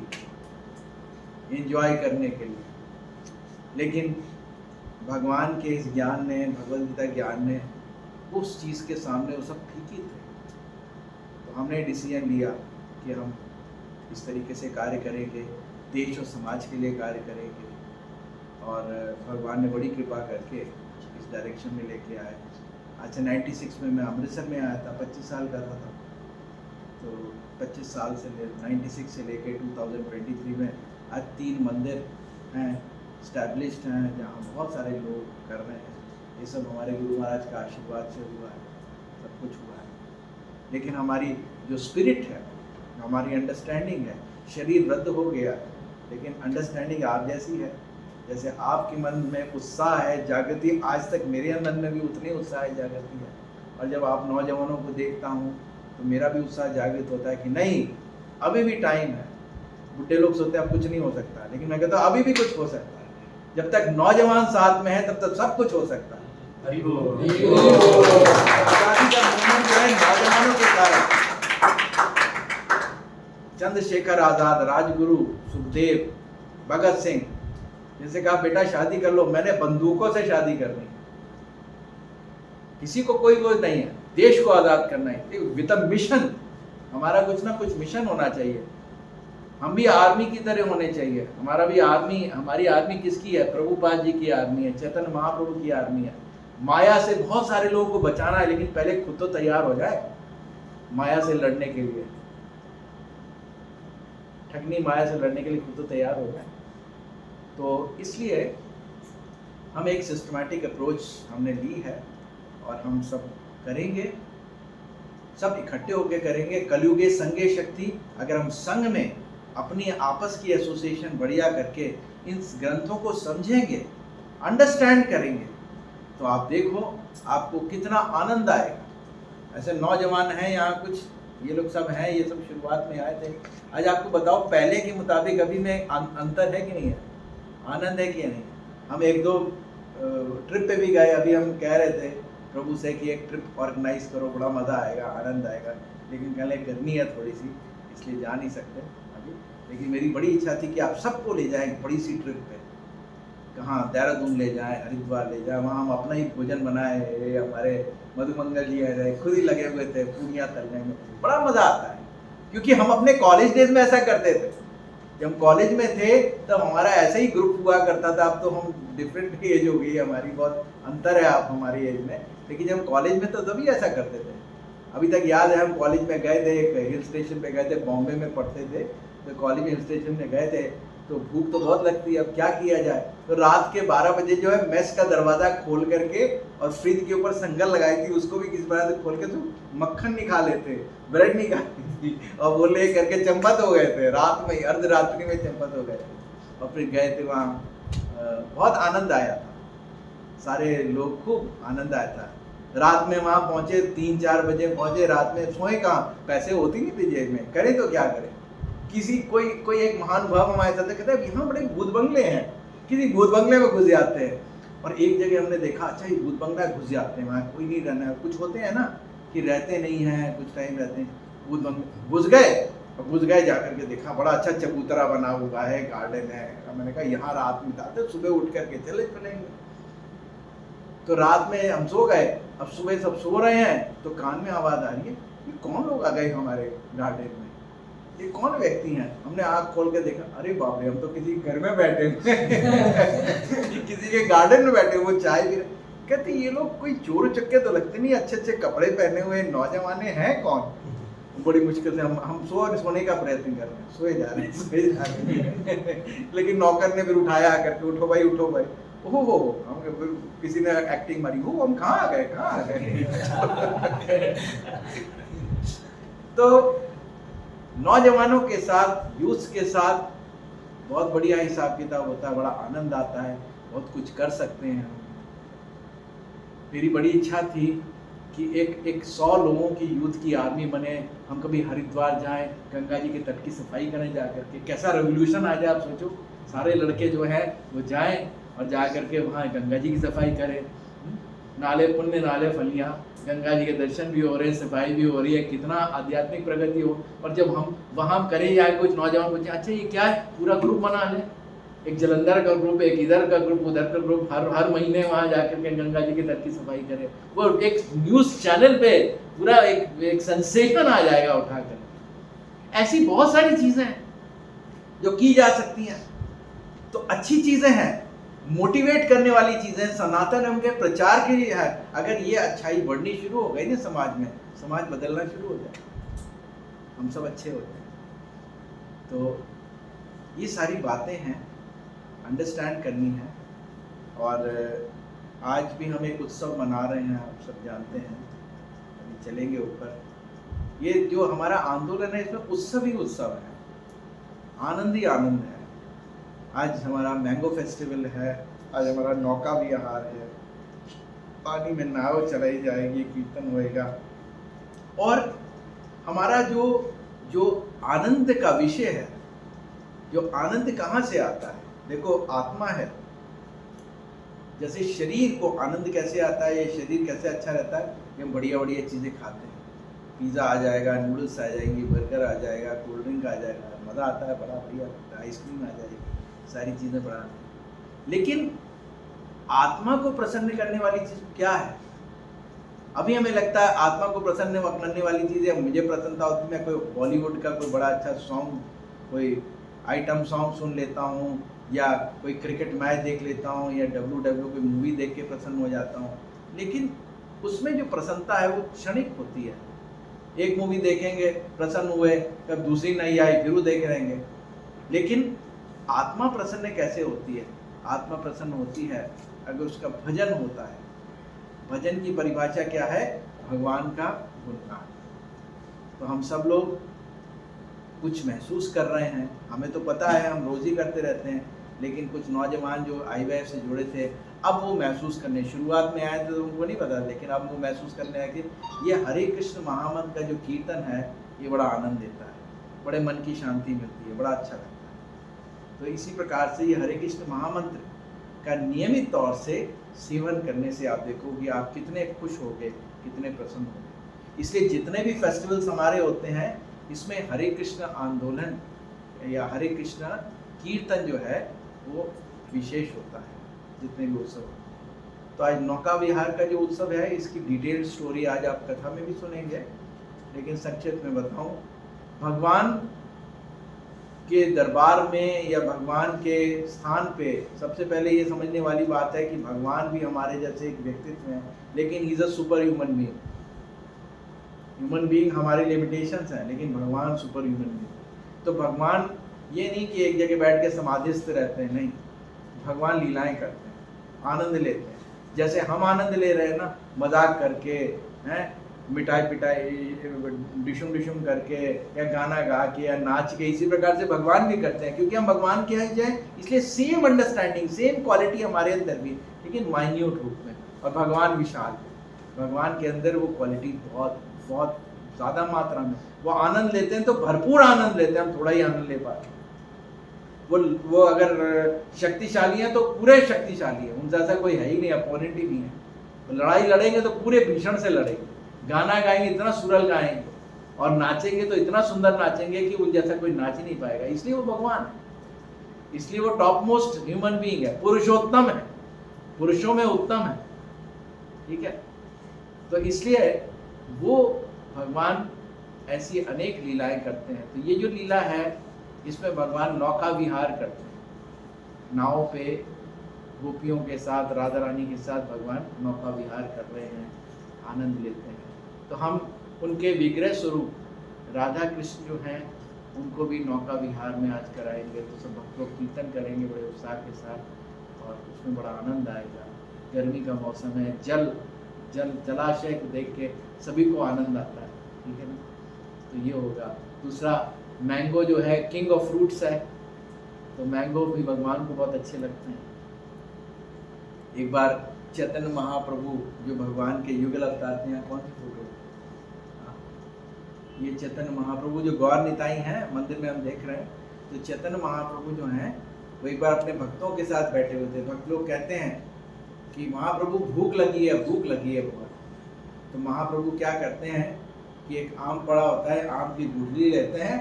एंजॉय करने के लिए। लेकिन भगवान के इस ज्ञान ने, भगवद गीता ज्ञान ने उस चीज़ के सामने वो सब फीकी थे। तो हमने डिसीजन लिया कि हम इस तरीके से कार्य करेंगे, देश और समाज के लिए कार्य करेंगे। और भगवान ने बड़ी कृपा करके इस डायरेक्शन में लेके आए। अच्छा 96 में मैं अमृतसर में आया था, 25 साल का था। तो 25 साल से 96 से लेके 2023 में आज 3 मंदिर हैं, स्टैब्लिश्ड हैं, जहाँ बहुत सारे लोग कर रहे हैं। ये सब हमारे गुरु महाराज का आशीर्वाद से हुआ है, सब कुछ हुआ है। लेकिन हमारी जो स्पिरिट है, हमारी अंडरस्टैंडिंग है, शरीर रद्द हो गया है, लेकिन अंडरस्टैंडिंग आप जैसी है। जैसे आपके मन में उत्साह है, जागृति, आज तक मेरे अंदर में भी उतनी उत्साह है, जागृति है। और जब आप नौजवानों को देखता हूँ तो मेरा भी उत्साह जागृत होता है कि नहीं, अभी भी टाइम है। बुढ़े लोग सोचते हैं अब कुछ नहीं हो सकता, लेकिन मैं कहता हूँ अभी भी कुछ हो सकता है। जब तक नौजवान साथ में है तब तक सब कुछ हो सकता है। हरि बोल। आज़ादी का मूवमेंट जो है नौजवानों के कारण। चंद्रशेखर आजाद, राजगुरु, सुखदेव, भगत सिंह, जैसे कहा बेटा शादी कर लो, मैंने बंदूकों से शादी करनी है। किसी को कोई वो नहीं है, देश को आजाद करना है विद अ मिशन। हमारा कुछ ना कुछ मिशन होना चाहिए। हम भी आर्मी की तरह होने चाहिए। हमारा भी आर्मी, हमारी आर्मी किसकी है? प्रभुपाद जी की आर्मी है, चैतन्य महाप्रभु की आर्मी है। माया से बहुत सारे लोगों को बचाना है, लेकिन पहले खुद तो तैयार हो जाए माया से लड़ने के लिए। ठगनी माया से लड़ने के लिए खुद तो तैयार हो जाए। तो इसलिए हम एक सिस्टमैटिक अप्रोच हमने ली है और हम सब करेंगे, सब इकट्ठे होकर करेंगे। कलयुगे संगे शक्ति। अगर हम संघ में अपनी आपस की एसोसिएशन बढ़िया करके इन ग्रंथों को समझेंगे, अंडरस्टैंड करेंगे, तो आप देखो आपको कितना आनंद आएगा। ऐसे नौजवान हैं यहाँ, कुछ ये लोग सब हैं, ये सब शुरुआत में आए थे। आज आपको बताओ पहले के मुताबिक अभी में अंतर है कि नहीं है? आनंद है कि नहीं? हम 1-2 ट्रिप पे भी गए। अभी हम कह रहे थे प्रभु से कि एक ट्रिप ऑर्गेनाइज करो, बड़ा मज़ा आएगा, आनंद आएगा। लेकिन कह लें गर्मी है थोड़ी सी, इसलिए जा नहीं सकते अभी। लेकिन मेरी बड़ी इच्छा थी कि आप सबको ले जाएं बड़ी सी ट्रिप पे। कहाँ? देहरादून ले जाएं, हरिद्वार ले जाएं, वहाँ हम अपना ही भोजन बनाए। हमारे मधुमंगल जी आए, खुद ही लगे हुए थे पूड़ियाँ तलने में। बड़ा मज़ा आता है, क्योंकि हम अपने कॉलेज डेज में ऐसा करते थे। जब हम कॉलेज में थे तब हमारा ऐसा ही ग्रुप हुआ करता था। अब तो हम डिफरेंट एज हो गई, हमारी बहुत अंतर है आप हमारी एज में। लेकिन जब कॉलेज में तो तभी ऐसा करते थे। अभी तक याद है, हम कॉलेज में गए थे, एक हिल स्टेशन पे गए थे, बॉम्बे में पढ़ते थे। तो कॉलेज हिल स्टेशन में गए थे, तो भूख तो बहुत लगती है, अब क्या किया जाए। तो रात के 12 बजे जो है मेस का दरवाज़ा खोल करके और फ्रिज के ऊपर संगल लगाई थी, उसको भी किस तरह से खोल के तो मक्खन निकाल लेते, ब्रेड निकाली थी, और वो ले करके चंपत हो गए थे। रात में, अर्धरात्रि में चंपत हो गए थे। और फिर गए थे वहाँ बहुत आनंद आया था, सारे लोग खूब आनंद आया था। रात में वहाँ पहुँचे, 3-4 बजे पहुँचे, रात में सोए कहाँ, पैसे होती नहीं थे जेब में, करें तो क्या करें। किसी कोई एक महानुभाव हमारे साथ कहता है यहाँ बड़े भूत बंगले हैं, किसी भूत बंगले में घुस जाते हैं। और एक जगह हमने देखा, अच्छा ये भूत बंगला, घुस जाते हैं, वहाँ कोई नहीं रहना है। कुछ होते हैं ना कि रहते नहीं हैं, कुछ टाइम रहते हैं, भूत बंगले घुस गए। और घुस गए, जाकर के देखा बड़ा अच्छा चबूतरा बना हुआ है, गार्डन है। मैंने कहा यहाँ रात बिताते, सुबह उठ करके चलेंगे। तो रात में हम सो गए, अब सुबह सब सो रहे हैं तो कान में आवाज आ रही है, ये कौन लोग आ गए हमारे गार्डन में, ये कौन व्यक्ति हैं। हमने आँख खोल के देखा, अरे बाप रे, हम तो किसी घर में बैठे हुए ये किसी के गार्डन में बैठे हुए, चाय पी रहे। कहते ये लोग कोई चोर चक्के तो लगते नहीं, अच्छे अच्छे कपड़े पहने हुए नौजवाने हैं कौन। बड़ी मुश्किल से हम सोने का प्रयत्न कर रहे हैं, सोए जा रहे हैं लेकिन नौकर ने फिर उठाया करके, उठो भाई उठो भाई। हो किसी ने एक्टिंग मारी, हो हम कहाँ आ गए तो नौजवानों के साथ, यूथ के साथ बहुत बढ़िया हिसाब किताब होता है, बड़ा आनंद आता है, बहुत कुछ कर सकते हैं। मेरी बड़ी इच्छा थी कि एक 100 लोगों की यूथ की आर्मी बने, हम कभी हरिद्वार जाएं, गंगा जी के तट की सफाई करें जा करके, कैसा रेवोल्यूशन आ जाए। आप सोचो, सारे लड़के जो हैं वो जाएं और जा करके वहाँ गंगा जी की सफाई करें, नाले पुण्य नाले फलियाँ, गंगा जी के दर्शन भी हो रहे हैं, सफाई भी हो रही है, कितना आध्यात्मिक प्रगति हो। और जब हम वहाँ करें या कुछ नौजवान पूछे, अच्छा ये क्या है, पूरा ग्रुप बना लें, एक जलंधर का ग्रुप, एक इधर का ग्रुप, उधर का ग्रुप, हर महीने वहाँ जाकर के गंगा जी के तट की सफाई करें। वो एक न्यूज़ चैनल पे पूरा एक सेंसेशन आ जाएगा उठाकर। ऐसी बहुत सारी चीज़ें हैं जो की जा सकती हैं। तो अच्छी चीज़ें हैं, मोटिवेट करने वाली चीज़ें, सनातन धर्म के प्रचार के लिए है। अगर ये अच्छाई बढ़नी शुरू हो गई ना समाज में, समाज बदलना शुरू हो जाए, हम सब अच्छे हो जाए। तो ये सारी बातें हैं, अंडरस्टैंड करनी है। और आज भी हम एक उत्सव मना रहे हैं, आप सब जानते हैं, अभी चलेंगे ऊपर। ये जो हमारा आंदोलन है, इसमें उत्सव ही उत्सव है, आनंद ही आनंद है। आज हमारा मैंगो फेस्टिवल है, आज हमारा नौका विहार है, पानी में नाव चलाई जाएगी, कीर्तन होएगा। और हमारा जो आनंद का विषय है, जो आनंद कहाँ से आता है, देखो आत्मा है। जैसे शरीर को आनंद कैसे आता है, ये शरीर कैसे अच्छा रहता है, ये बढ़िया बढ़िया चीज़ें खाते हैं, पिज़्ज़ा आ जाएगा, नूडल्स आ जाएंगे, बर्गर आ जाएगा, कोल्ड ड्रिंक आ जाएगा, मज़ा आता है, बड़ा बढ़िया लगता है, आइसक्रीम आ जाएगी, सारी चीज़ें बड़ा। लेकिन आत्मा को प्रसन्न करने वाली चीज़ क्या है? अभी हमें लगता है आत्मा को प्रसन्न करने वाली चीज़ है, मुझे प्रसन्नता होती है, मैं कोई बॉलीवुड का कोई बड़ा अच्छा सॉन्ग, कोई आइटम सॉन्ग सुन लेता हूँ, या कोई क्रिकेट मैच देख लेता हूँ, या WWE कोई मूवी देख के प्रसन्न हो जाता हूँ। लेकिन उसमें जो प्रसन्नता है वो क्षणिक होती है। एक मूवी देखेंगे, प्रसन्न हुए, तब दूसरी नहीं आई, फिर वो देख रहेंगे। लेकिन आत्मा प्रसन्न कैसे होती है? आत्मा प्रसन्न होती है अगर उसका भजन होता है। भजन की परिभाषा क्या है? भगवान का गुणगान। तो हम सब लोग कुछ महसूस कर रहे हैं, हमें तो पता है, हम रोज ही करते रहते हैं, लेकिन कुछ नौजवान जो IVF से जुड़े थे, अब वो महसूस करने, शुरुआत में आए थे तो उनको नहीं पता, लेकिन अब वो महसूस करने लगे कि ये हरे कृष्ण महामंत्र का जो कीर्तन है, ये बड़ा आनंद देता है, बड़े मन की शांति मिलती है, बड़ा अच्छा लगता है। तो इसी प्रकार से ये हरे कृष्ण महामंत्र का नियमित तौर से सेवन करने से आप देखोगे आप कितने खुश होगे, कितने प्रसन्न होगे। इसलिए जितने भी फेस्टिवल्स हमारे होते हैं, इसमें हरे कृष्ण आंदोलन या हरे कृष्ण कीर्तन जो है वो विशेष होता है, जितने भी उत्सव होते हैं। तो आज नौका विहार का जो उत्सव है, इसकी डिटेल स्टोरी आज आप कथा में भी सुनेंगे, लेकिन संक्षिप्त में बताऊं, भगवान के दरबार में या भगवान के स्थान पे सबसे पहले ये समझने वाली बात है कि भगवान भी हमारे जैसे एक व्यक्तित्व हैं, लेकिन he is a super human being. Human being हमारे लिमिटेशंस हैं, लेकिन भगवान सुपर ह्यूमन बीइंग। तो भगवान ये नहीं कि एक जगह बैठ के समाधिस्थ रहते हैं, नहीं, भगवान लीलाएं करते हैं, आनंद लेते हैं। जैसे हम आनंद ले रहे हैं ना, मजाक करके हैं, मिठाई पिटाई डिशुम डिशुम करके या गाना गा के या नाच के, इसी प्रकार से भगवान भी करते हैं, क्योंकि हम भगवान के यहाँ जाए इसलिए सेम अंडरस्टैंडिंग सेम क्वालिटी हमारे अंदर भी, लेकिन माइन्यूट रूप में। और भगवान विशाल, भगवान के अंदर वो क्वालिटी बहुत बहुत ज़्यादा मात्रा में वो आनंद लेते हैं, तो भरपूर आनंद लेते हैं, हम थोड़ा ही आनंद ले पाते हैं। वो अगर शक्तिशाली हैं तो पूरे शक्तिशाली है, उनसे ऐसा कोई है ही नहीं, अपोनेंट ही नहीं है। लड़ाई लड़ेंगे तो पूरे भीषण से लड़ेंगे, गाना गाएंगे इतना सुरल गाएंगे, और नाचेंगे तो इतना सुंदर नाचेंगे कि उन जैसा कोई नाच ही नहीं पाएगा। इसलिए वो भगवान है, इसलिए वो टॉप मोस्ट ह्यूमन बीइंग है, पुरुषोत्तम है, पुरुषों में उत्तम है, ठीक है। तो इसलिए वो भगवान ऐसी अनेक लीलाएं करते हैं। तो ये जो लीला है इसमें भगवान नौका विहार करते हैं, नाव पे गोपियों के साथ, राधा रानी के साथ भगवान नौका विहार कर रहे हैं, आनंद लेते हैं। तो हम उनके विग्रह स्वरूप राधा कृष्ण जो हैं उनको भी नौका विहार में आज कराएंगे। तो सब भक्त लोग कीर्तन करेंगे बड़े उत्साह के साथ, और उसमें बड़ा आनंद आएगा। गर्मी का मौसम है, जलाशय को देख के सभी को आनंद आता है, ठीक है ना। तो ये होगा। दूसरा, मैंगो जो है किंग ऑफ फ्रूट्स है, तो मैंगो भी भगवान को बहुत अच्छे लगते हैं। एक बार चैतन्य महाप्रभु जो भगवान के युगल अवतार थे, यहाँ कौन सी फोटो, ये चैतन्य महाप्रभु जो गौर निताई हैं, मंदिर में हम देख रहे हैं। तो चैतन्य महाप्रभु जो हैं वो एक बार अपने भक्तों के साथ बैठे हुए थे। भक्त लोग कहते हैं कि महाप्रभु भूख लगी है बहुत। तो महाप्रभु क्या करते हैं कि एक आम पड़ा होता है, आम की गुठली लेते हैं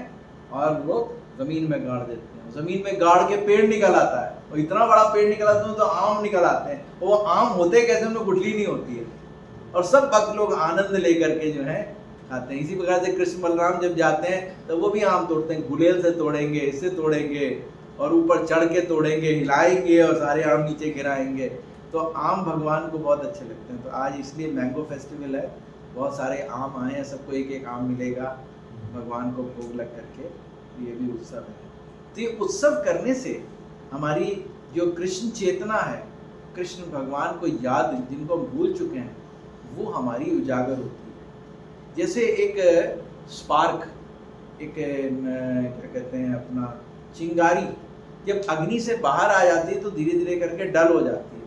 और वो जमीन में गाड़ देते हैं। जमीन में गाड़ के पेड़ निकल आता है, और इतना बड़ा पेड़ निकल आता है तो आम निकल आते हैं। वो आम होते कैसे, उनमें गुठली नहीं होती है, और सब भक्त लोग आनंद लेकर के जो है खाते हैं। इसी प्रकार से कृष्ण बलराम जब जाते हैं तो वो भी आम तोड़ते हैं, गुलेल से तोड़ेंगे, इससे तोड़ेंगे, और ऊपर चढ़ के तोड़ेंगे, हिलाएंगे और सारे आम नीचे गिराएंगे। तो आम भगवान को बहुत अच्छे लगते हैं। तो आज इसलिए मैंगो फेस्टिवल है, बहुत सारे आम आए हैं, सबको एक एक आम मिलेगा भगवान को भोग लग करके। ये भी उत्सव है। तो ये उत्सव करने से हमारी जो कृष्ण चेतना है, कृष्ण भगवान को याद, जिनको हम भूल चुके हैं, वो हमारी उजागर होती है। जैसे एक स्पार्क, एक क्या कहते हैं अपना चिंगारी, जब अग्नि से बाहर आ जाती है तो धीरे धीरे करके डल हो जाती है,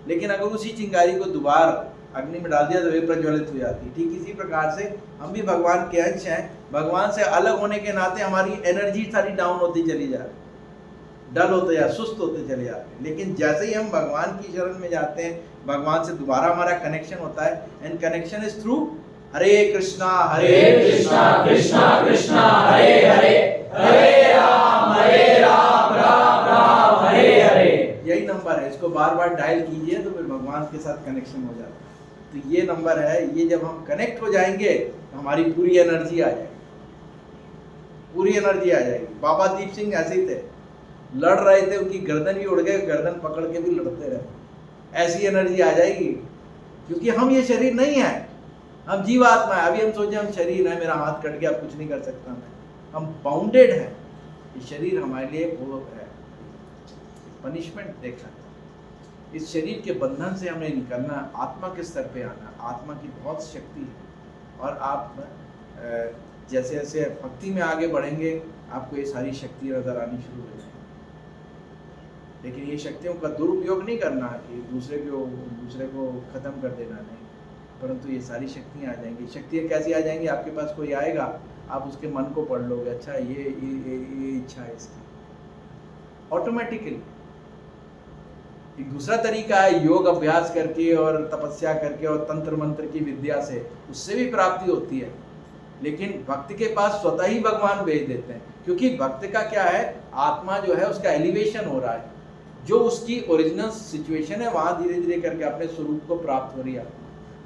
लेकिन अगर उसी चिंगारी को दोबारा अग्नि में डाल दिया तो वे प्रज्वलित हो जाती है। ठीक इसी प्रकार से हम भी भगवान के अंश हैं। भगवान से अलग होने के नाते हमारी एनर्जी सारी डाउन होती चली जा रही, डल होते या सुस्त होते चले जाते हैं। लेकिन जैसे ही हम भगवान की शरण में जाते हैं, भगवान से दोबारा हमारा कनेक्शन होता है, एंड कनेक्शन इज थ्रू हरे कृष्णा कृष्णा कृष्णा हरे हरे, हरे राम राम राम हरे हरे। यही नंबर है, इसको बार बार डायल कीजिए तो फिर भगवान के साथ कनेक्शन हो जाता है। तो ये नंबर है, ये जब हम कनेक्ट हो जाएंगे तो हमारी पूरी एनर्जी आ जाएगी, पूरी एनर्जी आ जाएगी। बाबा दीप सिंह ऐसे ही थे, लड़ रहे थे, उनकी गर्दन भी उड़ गई, गर्दन पकड़ के भी लड़ते रहे। ऐसी एनर्जी आ जाएगी, क्योंकि हम ये शरीर नहीं है, हम जीवात्मा है। अभी हम सोचे हम शरीर है, मेरा हाथ कट गया, अब कुछ नहीं कर सकता मैं, हम बाउंडेड है। ये शरीर हमारे लिए वो है पनिशमेंट देखा। इस शरीर के बंधन से हमें निकलना, आत्मा के स्तर पे आना। आत्मा की बहुत शक्ति है, और आप जैसे जैसे भक्ति में आगे बढ़ेंगे आपको ये सारी शक्ति नजर आनी शुरू हो जाएगी। लेकिन ये शक्तियों का दुरुपयोग नहीं करना कि दूसरे को खत्म कर देना, नहीं, परंतु ये सारी शक्तियाँ आ जाएंगी। शक्तियाँ कैसी आ जाएंगी, आपके पास कोई आएगा, आप उसके मन को पढ़ लोगे, अच्छा ये इच्छा है इसकी, ऑटोमेटिकली। एक दूसरा तरीका है योग अभ्यास करके और तपस्या करके और तंत्र मंत्र की विद्या से, उससे भी प्राप्ति होती है। लेकिन भक्त के पास स्वतः ही भगवान भेज देते हैं, क्योंकि भक्त का क्या है, आत्मा जो है उसका एलिवेशन हो रहा है, जो उसकी ओरिजिनल सिचुएशन है वहाँ धीरे धीरे करके अपने स्वरूप को प्राप्त हो रही है।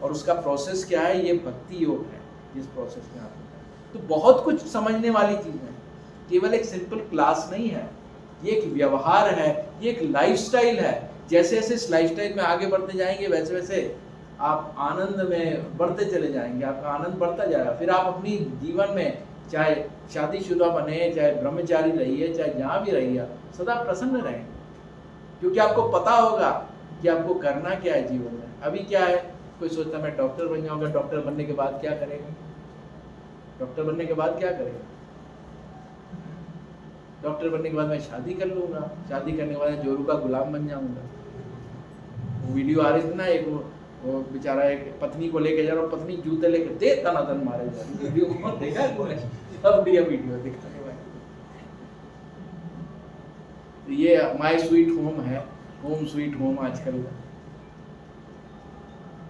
और उसका प्रोसेस क्या है, ये भक्ति योग है जिस प्रोसेस में आप। तो बहुत कुछ समझने वाली चीज़ है, केवल एक सिंपल क्लास नहीं है, ये एक व्यवहार है, ये एक लाइफस्टाइल है। जैसे जैसे इस लाइफस्टाइल में आगे बढ़ते जाएंगे वैसे वैसे आप आनंद में बढ़ते चले जाएंगे, आपका आनंद बढ़ता जाएगा। फिर आप अपनी जीवन में चाहे शादीशुदा बने, चाहे ब्रह्मचारी रहिए, चाहे जहाँ भी रहिए, सदा प्रसन्न रहेंगे, क्योंकि आपको पता होगा कि आपको करना क्या है जीवन में। अभी क्या है, कोई सोचता मैं डॉक्टर बन जाऊंगा, डॉक्टर बनने के बाद क्या करेगा? डॉक्टर बनने के बाद क्या करेगा? डॉक्टर बनने के बाद मैं शादी कर लूंगा, शादी करने के बाद जोरू का गुलाम बन जाऊंगा। वो वीडियो आ रही थी ना, एक वो बेचारा एक पत्नी को लेके जा रहा, पत्नी जूते लेके दे तनातन मारे जा रही। वीडियो कौन देखा है? सब वीडियो दिखाने वाले। तो ये माय स्वीट होम है, होम स्वीट होम आजकल का।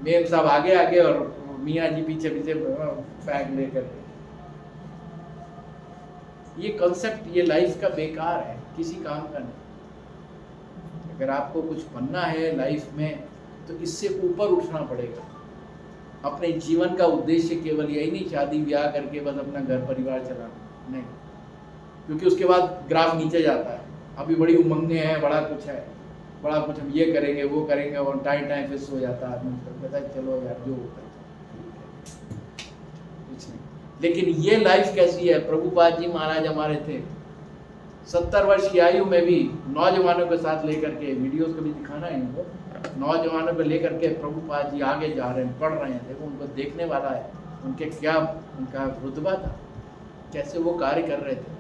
मेम साहब आगे आगे और मियाँ जी पीछे पीछे बैग लेकर। ये कॉन्सेप्ट, ये लाइफ का बेकार है, किसी काम का नहीं। अगर आपको कुछ बनना है लाइफ में तो इससे ऊपर उठना पड़ेगा। अपने जीवन का उद्देश्य केवल यही नहीं शादी ब्याह करके बस अपना घर परिवार चलाना, नहीं, क्योंकि उसके बाद ग्राफ नीचे जाता है। अभी बड़ी उमंगें हैं, बड़ा कुछ है, बड़ा कुछ हम ये करेंगे वो करेंगे, और टाइम फिक्स हो जाता है आदमी, कहता है चलो यार जो होता है कुछ नहीं। लेकिन ये लाइफ कैसी है? प्रभुपाद जी महाराज हमारे थे 70 वर्ष की आयु में भी नौजवानों के साथ लेकर के, वीडियोस कभी दिखाना है इनको, नौजवानों को लेकर के प्रभुपाद जी आगे जा रहे हैं, पढ़ रहे हैं। देखो उनको देखने वाला है, उनके क्या उनका रुतबा था, कैसे वो कार्य कर रहे थे।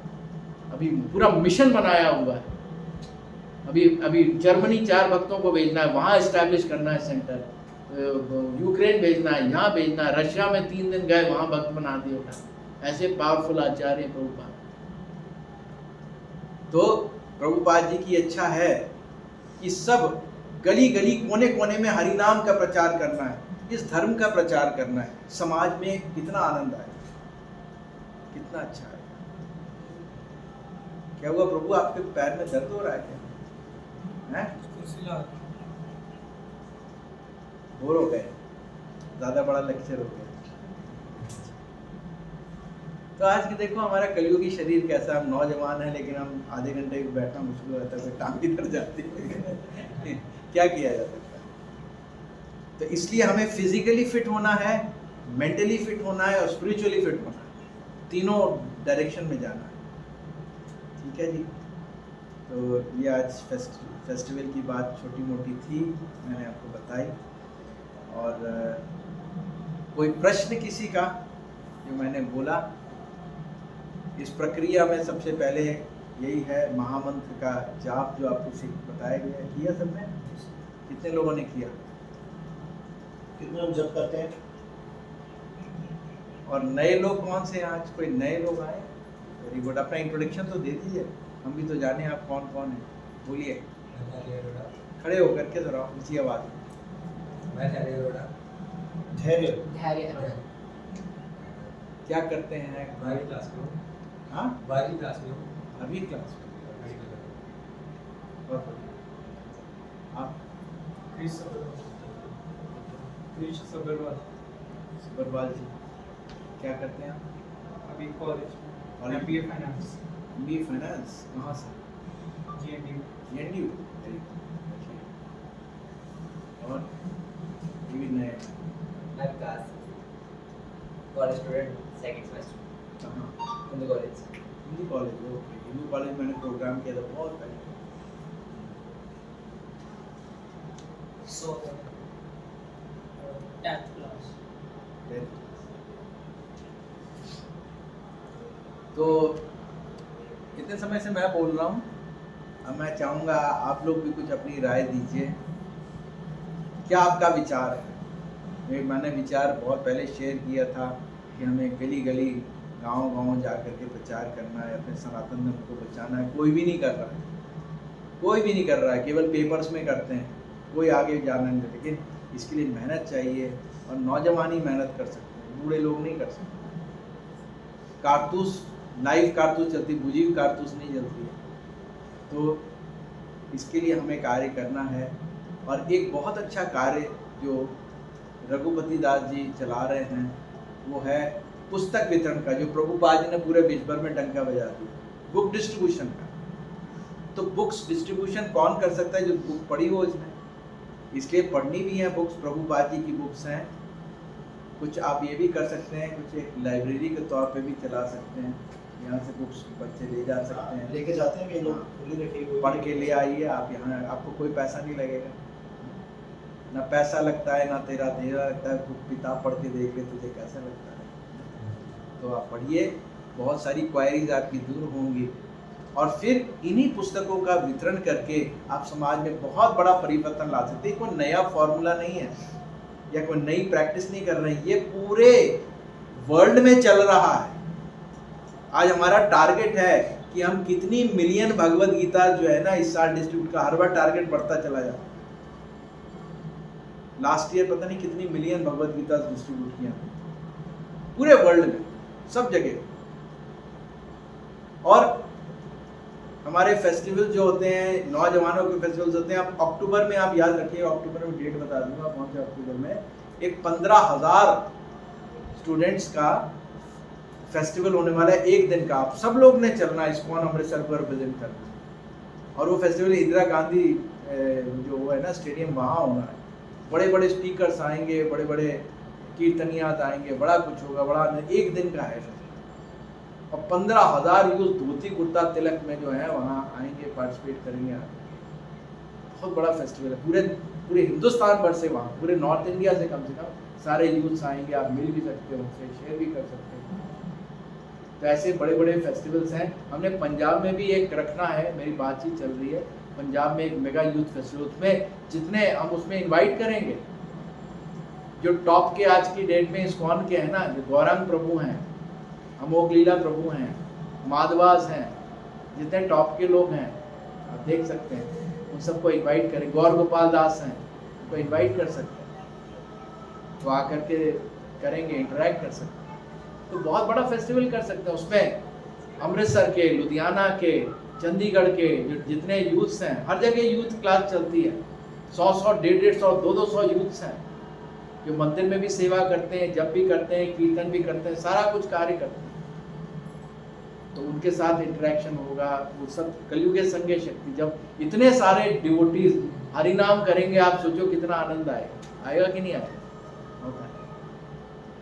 अभी पूरा मिशन बनाया हुआ है। अभी जर्मनी 4 भक्तों को भेजना है, वहाँ एस्टैब्लिश करना है सेंटर, यूक्रेन भेजना है, यहाँ भेजना है, रशिया में 3 दिन गए, वहाँ भक्त बना दिए उठा। ऐसे पावरफुल आचार्य प्रभुपाद। तो प्रभुपाद जी की इच्छा है कि सब गली गली कोने कोने में हरि नाम का प्रचार करना है, इस धर्म का प्रचार करना है। समाज में कितना आनंद आए, कितना अच्छा है। क्या हुआ प्रभु, आपके पैर में दर्द हो रहा है क्या? बोर हो गए, ज्यादा बड़ा लेक्चर हो गया। तो आज के देखो हमारा कलियुगी शरीर कैसा, हम नौजवान हैं लेकिन हम आधे घंटे बैठना मुश्किल रहता है, टांग भी दर्द जाती है। क्या किया जा सकता है? तो इसलिए हमें फिजिकली फिट होना है, मेंटली फिट होना है और स्पिरिचुअली फिट होना है, तीनों डायरेक्शन में जाना है। ठीक है जी। तो ये आज फेस्टिवल की बात छोटी मोटी थी, मैंने आपको बताई। और कोई प्रश्न किसी का जो मैंने बोला? इस प्रक्रिया में सबसे पहले यही है, महामंत्र का जाप जो आपको बताया गया, किया सबने? कितने लोगों ने किया? कितने लोग जप करते हैं? और नए लोग कौन से? आज कोई नए लोग आए? Very good. अपना इंट्रोडक्शन तो दे दीजिए, हम भी तो जाने आप कौन कौन है। बोलिए, खड़े होकर के जरा ऊंची आवाज में। मैं धैर्य क्या करते हैं? 12वीं क्लास में हूँ। हाँ, 12वीं क्लास में हूँ। 12वीं क्लास में। और आप? सुबरवाल जी क्या करते हैं? अभी college college? MBA finance. MBA finance कहाँ से? GNDU। और ये भी नए मैं विकास, कॉलेज स्टूडेंट, सेकंड सेमेस्टर, कहाँ? Hindu college. Hindu college. Okay, Hindu college मैंने प्रोग्राम किया था बहुत पहले। सो 10th क्लास। तो इतने समय से मैं बोल रहा हूँ, अब मैं चाहूँगा आप लोग भी कुछ अपनी राय दीजिए। क्या आपका विचार है? मैंने विचार बहुत पहले शेयर किया था कि हमें गली गली गांव-गांव जा कर के प्रचार करना है, अपने सनातन धर्म को बचाना है। कोई भी नहीं कर रहा है, कोई भी नहीं कर रहा है, केवल पेपर्स में करते हैं, कोई आगे जाना नहीं। लेकिन इसके लिए मेहनत चाहिए और नौजवान ही मेहनत कर सकते हैं, बूढ़े लोग नहीं कर सकते। कारतूस, लाइव कारतूस चलती, बुझी हुई कारतूस नहीं जलती है। तो इसके लिए हमें कार्य करना है। और एक बहुत अच्छा कार्य जो रघुपति दास जी चला रहे हैं वो है पुस्तक वितरण का, जो प्रभुपाद जी ने पूरे विश्व भर में डंका बजा दिया, बुक डिस्ट्रीब्यूशन का। तो बुक्स डिस्ट्रीब्यूशन कौन कर सकता है? जो बुक पढ़ी हो इसने। इसलिए पढ़नी भी है बुक्स, प्रभुपाद जी की बुक्स हैं। कुछ आप ये भी कर सकते हैं, कुछ एक लाइब्रेरी के तौर पे भी चला सकते हैं, यहाँ से बुक्स बच्चे ले जा सकते हैं, लेके जाते हैं कई लोग, खुली रखी हुई। पढ़ के ले आइए आप यहाँ, आपको कोई पैसा नहीं लगेगा। ना पैसा लगता है ना तेरा देरा लगता है, तू किताब पढ़ के देख ले तुझे कैसा लगता है। तो आप पढ़िए, बहुत सारी क्वायरीज आपकी दूर होंगी और फिर इन्हीं पुस्तकों का वितरण करके आप समाज में बहुत बड़ा परिवर्तन ला सकते हैं। कोई नया फॉर्मूला नहीं है या कोई नई प्रैक्टिस नहीं कर रहे हैं, ये पूरे वर्ल्ड में चल रहा है। आज हमारा टारगेट है कि हम कितनी मिलियन भगवत गीता जो है ना इस साल डिस्ट्रीब्यूट का, हर बार टारगेट बढ़ता चला जाता है। लास्ट ईयर पता नहीं कितनी मिलियन भगवत गीता डिस्ट्रीब्यूट किया पूरे वर्ल्ड में, सब जगह। और हमारे फेस्टिवल जो होते हैं, नौजवानों के फेस्टिवल्स होते हैं, आप अक्टूबर में आप याद रखिए, अक्टूबर में डेट बता दूंगा कौन से अक्टूबर में, एक 15,000 स्टूडेंट्स का फेस्टिवल होने वाला है, एक दिन का। आप सब लोग ने चलना इस्कॉन अमृतसर को रिप्रेजेंट करना। और वो फेस्टिवल इंदिरा गांधी जो वो है ना स्टेडियम, वहाँ होना है। बड़े बड़े स्पीकर्स आएंगे, बड़े बड़े कीर्तनियात आएंगे, बड़ा कुछ होगा, बड़ा एक दिन का है फेस्टिवल। और 15,000 यूथ धोती कुर्ता तिलक में जो है वहाँ आएंगे, पार्टिसिपेट करेंगे। बहुत बड़ा फेस्टिवल है, पूरे हिंदुस्तान भर से, वहाँ पूरे नॉर्थ इंडिया से कम सारे यूथ्स आएंगे। आप मिल भी सकते हो उनसे, शेयर भी कर सकते हो। तो ऐसे बड़े बड़े फेस्टिवल्स हैं। हमने पंजाब में भी एक रखना है, मेरी बातचीत चल रही है, पंजाब में एक मेगा यूथ फेस्टिवल, उसमें जितने हम उसमें इनवाइट करेंगे जो टॉप के आज की डेट में इस्कॉन के हैं ना, जो गौरांग प्रभु हैं, अमोघ लीला प्रभु हैं, माधवास हैं, जितने टॉप के लोग हैं आप देख सकते हैं, उन सबको इनवाइट करें। गौर गोपाल दास हैं, उनको इनवाइट कर सकते हैं, तो आकर के करेंगे, इंटरेक्ट कर सकते हैं। तो बहुत बड़ा फेस्टिवल कर सकते हैं। उसमें अमृतसर के, लुधियाना के, चंडीगढ़ के जो जितने यूथ्स हैं, हर जगह यूथ क्लास चलती है। 100-100, 150-150, 200 यूथ्स हैं जो मंदिर में भी सेवा करते हैं, जप भी करते हैं, कीर्तन भी करते हैं, सारा कुछ कार्य करते हैं। तो उनके साथ इंटरेक्शन होगा। वो सब कलयुगे संगे शक्ति, जब इतने सारे डिवोटीज हरिनाम करेंगे, आप सोचो कितना आनंद आएगा कि नहीं आएगा। होता है।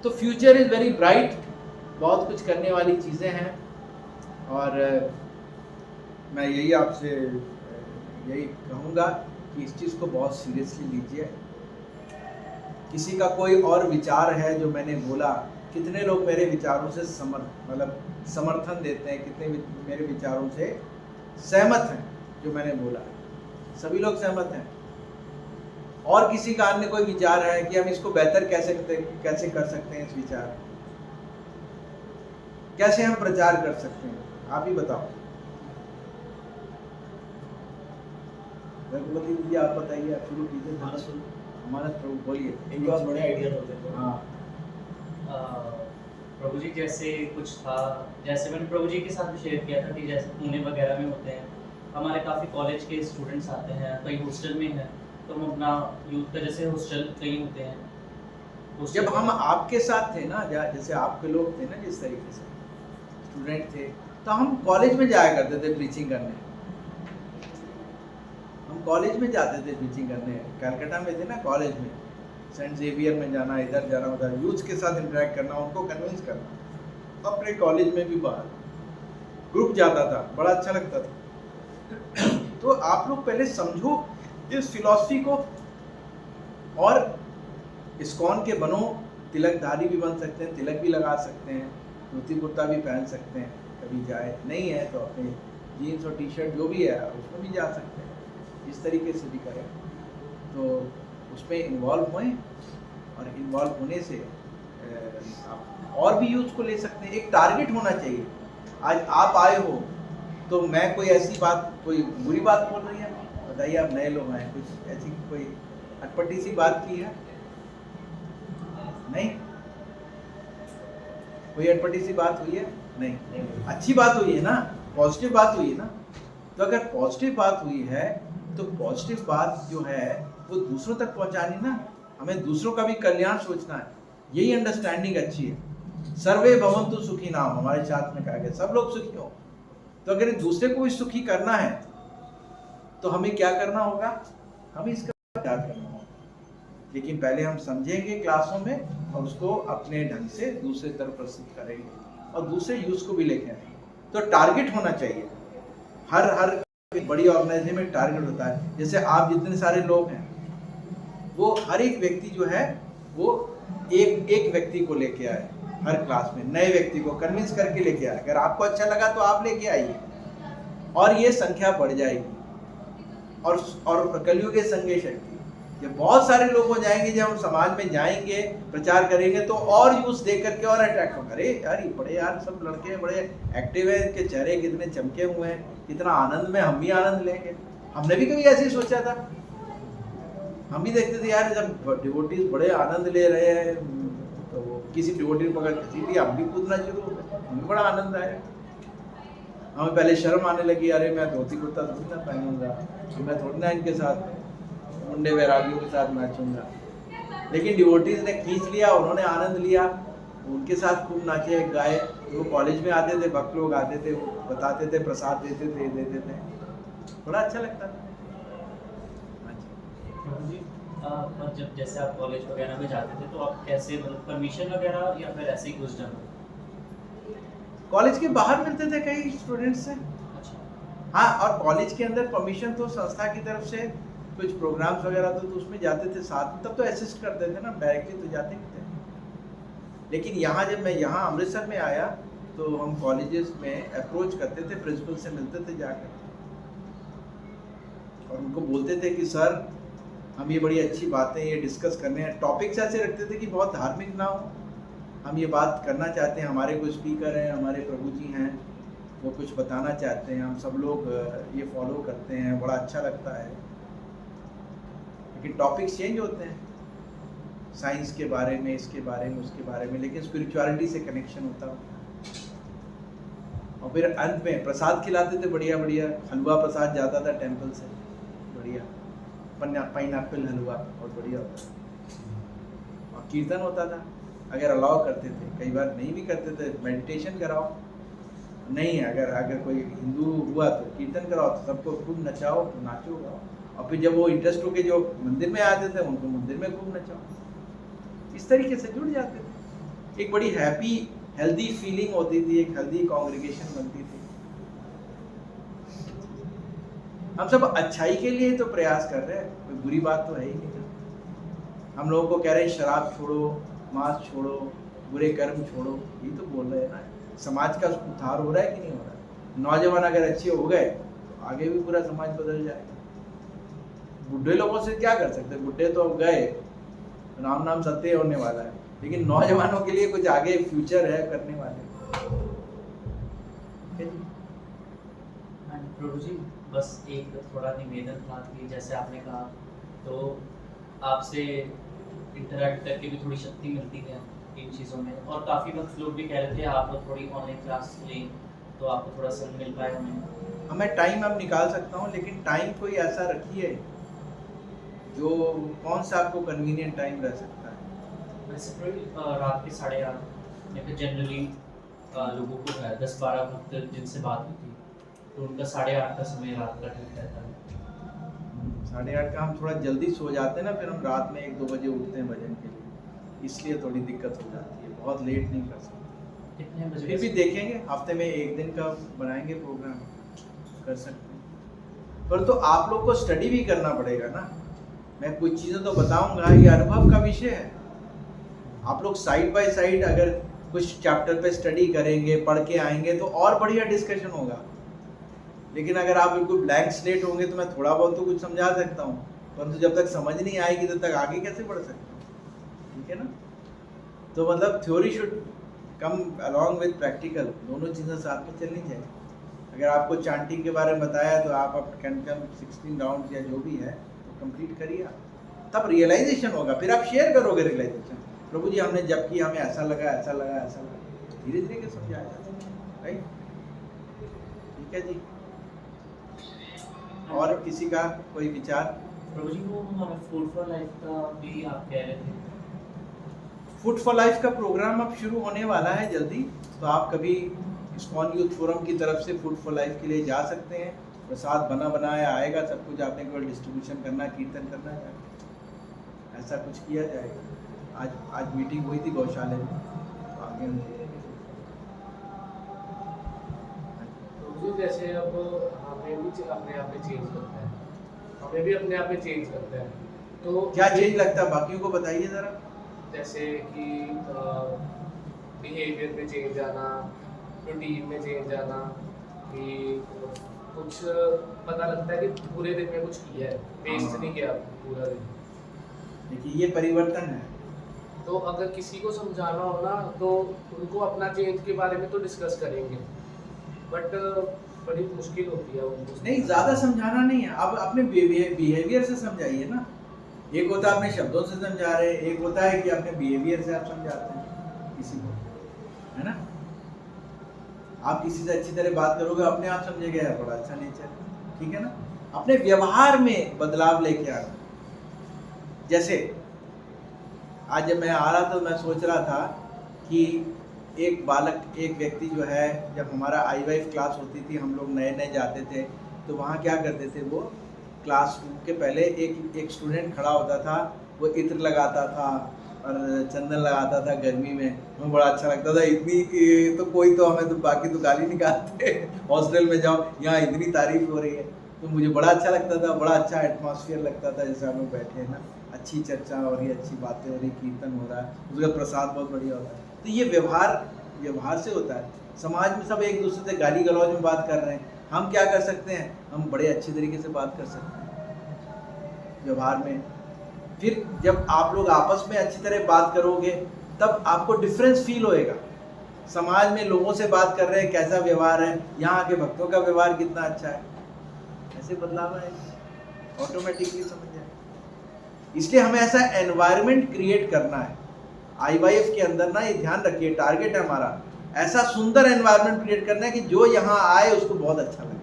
तो फ्यूचर इज वेरी ब्राइट, बहुत कुछ करने वाली चीज़ें हैं। और मैं यही आपसे यही कहूँगा कि इस चीज़ को बहुत सीरियसली लीजिए। किसी का कोई और विचार है जो मैंने बोला, कितने लोग मेरे विचारों से समर्थन देते हैं, कितने मेरे विचारों से सहमत हैं जो मैंने बोला, सभी लोग सहमत हैं। और किसी का अन्य कोई विचार है कि हम इसको बेहतर कैसे कर सकते हैं, इस विचार कैसे हम प्रचार कर सकते हैं, आप ही बताओ। रघुपति जी आप बताइए, आप शुरू कीजिए। मानस प्रभु बोलिए, इनके पास बड़े आइडियाज होते हैं। हाँ प्रभु जी, जैसे कुछ था, जैसे मैंने प्रभु जी के साथ भी शेयर किया था कि जैसे पुणे वगैरह में होते हैं, हमारे काफ़ी कॉलेज के स्टूडेंट्स आते हैं, कई हॉस्टल में हैं, तो हम अपना यूथ का जैसे हॉस्टल कई होते हैं। जब हम आपके साथ थे ना, जैसे आपके लोग थे ना, जिस तरीके से स्टूडेंट थे, तो हम कॉलेज में जाया करते थे प्रीचिंग करने। हम कॉलेज में जाते थे प्रीचिंग करने, कलकत्ता में थे ना कॉलेज में, सेंट जेवियर में जाना, इधर जाना, उधर यूथ के साथ इंटरेक्ट करना, उनको कन्विंस करना। अपने कॉलेज में भी बाहर ग्रुप जाता था, बड़ा अच्छा लगता था। तो आप लोग पहले समझो इस फिलॉसफी को, और इस्कॉन के बनो, तिलकधारी भी बन सकते हैं, तिलक भी लगा सकते हैं, धोती कुर्ता भी पहन सकते हैं। कभी जाए नहीं है तो अपने जीन्स और टी शर्ट जो भी है उसमें भी जा सकते हैं, इस तरीके से भी करें। तो उसमें इन्वॉल्व होएं, और इन्वॉल्व होने से आप और भी यूथ को ले सकते हैं। एक टारगेट होना चाहिए। आज आप आए हो तो मैं कोई ऐसी बात, कोई बुरी बात बोल रही है, बताइए, आप नए लोग आए, कुछ ऐसी कोई अटपटी सी बात की है? नहीं, कोई अटपटी सी बात हुई है? नहीं, अच्छी बात हुई है ना, पॉजिटिव बात हुई है ना। तो अगर पॉजिटिव बात हुई है तो पॉजिटिव बात जो है वो दूसरों तक पहुंचानी ना, हमें दूसरों का भी कल्याण सोचना है। यही अंडरस्टैंडिंग अच्छी है। सर्वे भवन्तु सुखी नाम हमारे शास्त्र में कहा गया, सब लोग सुखी हो। तो अगर दूसरे को भी सुखी करना है तो हमें क्या करना होगा? हमें इसका विचार करना होगा। लेकिन पहले हम समझेंगे क्लासों में, और उसको अपने ढंग से दूसरे तरफ प्रस्तुत करेंगे, और दूसरे यूज को भी लेके आएंगे। तो टारगेट होना चाहिए। हर बड़ी ऑर्गेनाइजेशन में टारगेट होता है। जैसे आप जितने सारे लोग हैं, वो हर एक व्यक्ति जो है वो एक व्यक्ति को लेके आए, हर क्लास में नए व्यक्ति को कन्विंस करके लेके आए। अगर आपको अच्छा लगा तो आप लेके आइए, और ये संख्या बढ़ जाएगी। और कलयुग के संगे शक्ति, जब बहुत सारे लोग हो जाएंगे, जब हम समाज में जाएंगे प्रचार करेंगे तो और यूथ देख करके और अट्रैक्ट होगा। अरे यार, ये बड़े यार सब लड़के बड़े एक्टिव है, इनके चेहरे कितने चमके हुए हैं, कितना आनंद में हम भी आनंद लेंगे। हमने भी कभी ऐसे ही सोचा था, हम भी देखते थे यार जब डिवोटीज बड़े आनंद ले रहे हैं तो वो किसी डिवोटी को पकड़ खींची थी, हम भी कूदना शुरू हो गए, हमें बड़ा आनंद आया। हमें पहले शर्म आने लगी, अरे मैं धोती कुर्ता थोड़ी ना पहनूंगा, मैं थोड़ी ना इनके साथ मुंडे वैरागियों के साथ नाचूंगा। लेकिन डिवोटीज ने खींच लिया, उन्होंने आनंद लिया, उनके साथ खूब नाचे गाए। वो कॉलेज में आते थे, भक्त लोग आते थे, वो बताते थे, प्रसाद देते थे, बड़ा अच्छा लगता था। प्रभु जी, और जब जैसे आप कॉलेज वगैरह में जाते थे तो आप कैसे, मतलब परमिशन वगैरह या फिर ऐसे ही घुस जाते? कॉलेज के बाहर मिलते थे कई स्टूडेंट्स से। अच्छा। हाँ, और कॉलेज के अंदर परमिशन तो संस्था की तरफ से कुछ प्रोग्राम्स वगैरह तो उसमें जाते थे साथ में, तब तो असिस्ट करते थे ना, डायरेक्टली तो जाते नहीं थे। लेकिन यहाँ जब मैं यहाँ अमृतसर में आया तो हम कॉलेजेस में अप्रोच करते थे, प्रिंसिपल से मिलते थे जाकर, और उनको बोलते थे कि सर हम ये बड़ी अच्छी बातें ये डिस्कस करने हैं। टॉपिक्स ऐसे रखते थे कि बहुत धार्मिक ना हो, हम ये बात करना चाहते हैं, हमारे कोई स्पीकर हैं, हमारे प्रभु जी हैं, वो कुछ बताना चाहते हैं, हम सब लोग ये फॉलो करते हैं, बड़ा अच्छा लगता है। लेकिन टॉपिक्स चेंज होते हैं, साइंस के बारे में, इसके बारे में, उसके बारे में, लेकिन स्पिरिचुअलिटी से कनेक्शन होता है। और फिर अंत में प्रसाद खिलाते थे, बढ़िया बढ़िया हलवा प्रसाद जाता था टेंपल से, बढ़िया पाइनएप्पल हलवा, बहुत बढ़िया होता था। और कीर्तन होता था, अगर अलाउ करते थे, कई बार नहीं भी करते थे, मेडिटेशन कराओ, नहीं अगर कोई हिंदू हुआ तो कीर्तन कराओ, तो सबको खूब नचाओ, नाचो गाओ। और फिर जब वो इंटरेस्ट होके जो मंदिर में आते थे उनको मंदिर में खूब नचाओ। इस तरीके से जुड़ जाते थे, एक बड़ी हैप्पी हेल्दी फीलिंग होती थी, एक हेल्दी कॉन्ग्रीगेशन बनती थी। हम सब अच्छाई के लिए तो प्रयास कर रहे हैं, कोई बुरी बात तो है ही नहीं। हम लोगों को कह रहे हैं शराब छोड़ो, मांस छोड़ो, बुरे कर्म छोड़ो, ये तो बोल रहे हैं ना। समाज का उद्धार हो रहा है कि नहीं हो रहा है? नौजवान अगर अच्छे हो गए तो आगे भी पूरा समाज बदल जाएगा। बुढ़े लोगों से क्या कर सकते, बुढ़े तो अब गए, राम नाम सत्य होने वाला है, लेकिन नौजवानों के लिए कुछ आगे फ्यूचर है करने वाले। प्रभु जी, बस एक थोड़ा निवेदन था कि जैसे आपने कहा तो आपसे इंटरेक्ट करके भी थोड़ी शक्ति मिलती है इन चीज़ों में, और काफ़ी वक्त लोग भी कह रहे थे आप लोग थोड़ी ऑनलाइन क्लास लें तो आपको थोड़ा समय मिल पाए हमें। मैं टाइम अब निकाल सकता हूँ, लेकिन टाइम कोई ऐसा रखिए जो कौन सा आपको कन्वीनियंट टाइम रह सकता है। वैसे रात के 8:30 या फिर जनरली लोगों को है 10-12 भक्त जिनसे बात होती है तो उनका 8:30 का समय रात का ठीक रहता है। 8:30 का हम थोड़ा जल्दी सो जाते हैं ना, फिर हम रात में 1-2 बजे उठते हैं भजन के लिए, इसलिए थोड़ी दिक्कत हो जाती है, बहुत लेट नहीं कर सकते। कितने बजे? फिर भी देखेंगे, हफ्ते में 1 दिन का बनाएंगे प्रोग्राम, कर सकते हैं। पर तो आप लोग को स्टडी भी करना पड़ेगा ना, मैं कुछ चीज़ें तो बताऊंगा, ये अनुभव का विषय है। आप लोग साइड बाय साइड अगर कुछ चैप्टर पे स्टडी करेंगे, पढ़ के आएंगे तो और बढ़िया डिस्कशन होगा। लेकिन अगर आप बिल्कुल ब्लैंक स्लेट होंगे तो मैं थोड़ा बहुत तो कुछ समझा सकता हूँ, परंतु जब तक समझ नहीं आएगी तब तक आगे कैसे बढ़ सकते हैं, ठीक है ना। तो मतलब theory should come along with practical, दोनों चीज़ें साथ में चलनी चाहिए। अगर आपको चांटिंग के बारे में बताया तो आप कैन कम 16 राउंड या जो भी है तो कंप्लीट करिए, तब रियलाइजेशन होगा, फिर आप शेयर करोगे रियलाइजेशन। प्रभु जी हमने जब किया हमें ऐसा लगा, ऐसा लगा, ऐसा लगा, धीरे धीरे के समझाया जाता है, राइट। ठीक है जी, और किसी का कोई विचार? प्रभु जी वो हमारा फूड फॉर लाइफ का भी आप कह रहे थे, फूड फॉर लाइफ का प्रोग्राम अब शुरू होने वाला है जल्दी, तो आप कभी इस्कॉन यूथ फोरम की तरफ से फूड फॉर लाइफ के लिए जा सकते हैं। प्रसाद बना बनाया आएगा, सब कुछ आपने केवल डिस्ट्रीब्यूशन करना, कीर्तन करना है, ऐसा कुछ किया जाएगा। आज मीटिंग हुई थी गौशाले में, तो आगे हम तो जैसे अब हमें भी अपने आप में चेंज करता है, हमें भी अपने आप में चेंज करता है, तो क्या चेंज लगता है बाकियों को बताइए जरा। जैसे कि बिहेवियर में चेंज आना, रूटीन में चेंज आना, कि कुछ पता लगता है कि पूरे दिन में कुछ किया है, वेस्ट नहीं किया पूरा दिन। देखिए ये परिवर्तन है। तो अगर किसी को समझाना हो ना तो उनको अपना चेंज के बारे में तो डिस्कस करेंगे, बट बड़ी मुश्किल होती है उनको। नहीं, ज़्यादा समझाना नहीं है, आप अपने बिहेवियर से समझाइए ना। एक होता है अपने शब्दों से समझा रहे हैं, एक होता है कि अपने बिहेवियर से आप समझाते हैं किसी को, है ना। आप किसी से अच्छी तरह बात करोगे अपने आप समझेगा यार बड़ा अच्छा नेचर, ठीक है ना। अपने व्यवहार में बदलाव लेके आना। जैसे आज जब मैं आ रहा था तो मैं सोच रहा था कि एक व्यक्ति जो है, जब हमारा IYF क्लास होती थी, हम लोग नए नए जाते थे, तो वहाँ क्या करते थे, वो क्लासरूम के पहले एक स्टूडेंट खड़ा होता था, वो इत्र लगाता था और चंदन लगाता था गर्मी में, हमें बड़ा अच्छा लगता था। इतनी तो कोई तो हमें तो बाकी तो गाली निकालते हॉस्टल में जाओ, यहाँ इतनी तारीफ हो रही है, तो मुझे बड़ा अच्छा लगता था, बड़ा अच्छा एटमॉस्फेयर लगता था, जैसे हम लोग बैठे हैं ना, अच्छी चर्चा हो रही है, अच्छी बातें हो रही, कीर्तन हो रहा है, उसका प्रसाद बहुत बढ़िया होता है। तो ये व्यवहार से होता है। समाज में सब एक दूसरे से गाली गलौज में बात कर रहे हैं, हम क्या कर सकते हैं, हम बड़े अच्छे तरीके से बात कर सकते हैं व्यवहार में। फिर जब आप लोग आपस में अच्छी तरह बात करोगे तब आपको डिफरेंस फील होएगा। समाज में लोगों से बात कर रहे हैं, कैसा व्यवहार है, यहाँ के भक्तों का व्यवहार कितना अच्छा है, ऐसे बदलाव आएगा, ऑटोमेटिकली समझ जाए। इसलिए हमें ऐसा एनवायरनमेंट क्रिएट करना है IYF के अंदर ना, ये ध्यान रखिए, टारगेट है हमारा, ऐसा सुंदर एनवायरनमेंट क्रिएट करना है कि जो यहाँ आए उसको बहुत अच्छा लगे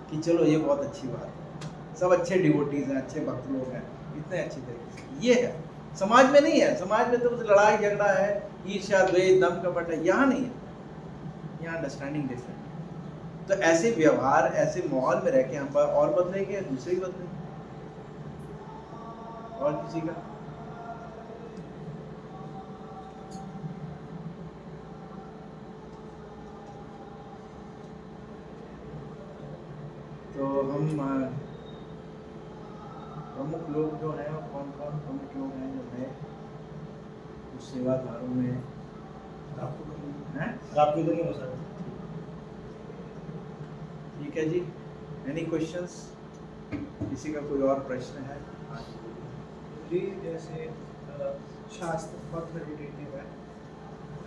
कि चलो ये बहुत अच्छी बात है, सब अच्छे डिवोटीज हैं, अच्छे भक्त लोग हैं, इतने अच्छे तरीके से। ये है, समाज में नहीं है। समाज में तो बस लड़ाई झगड़ा है, ईर्ष्या द्वेष दम कपट है, यहाँ नहीं है, यहाँ अंडरस्टैंडिंग डिफरेंट। तो ऐसे व्यवहार, ऐसे माहौल में रह के हम और बदलेंगे, दूसरे ही बदलेंगे। और किसी का तो हम प्रमुख लोग जो हैं, कौन कौन प्रमुख लोग हैं जो है उस सेवाधारों में हैं? आपको इधर हो सर। ठीक है जी, एनी क्वेश्चंस? किसी का कोई और प्रश्न है? जी जैसे शास्त्र बहुत क्रेडिटेटिव है,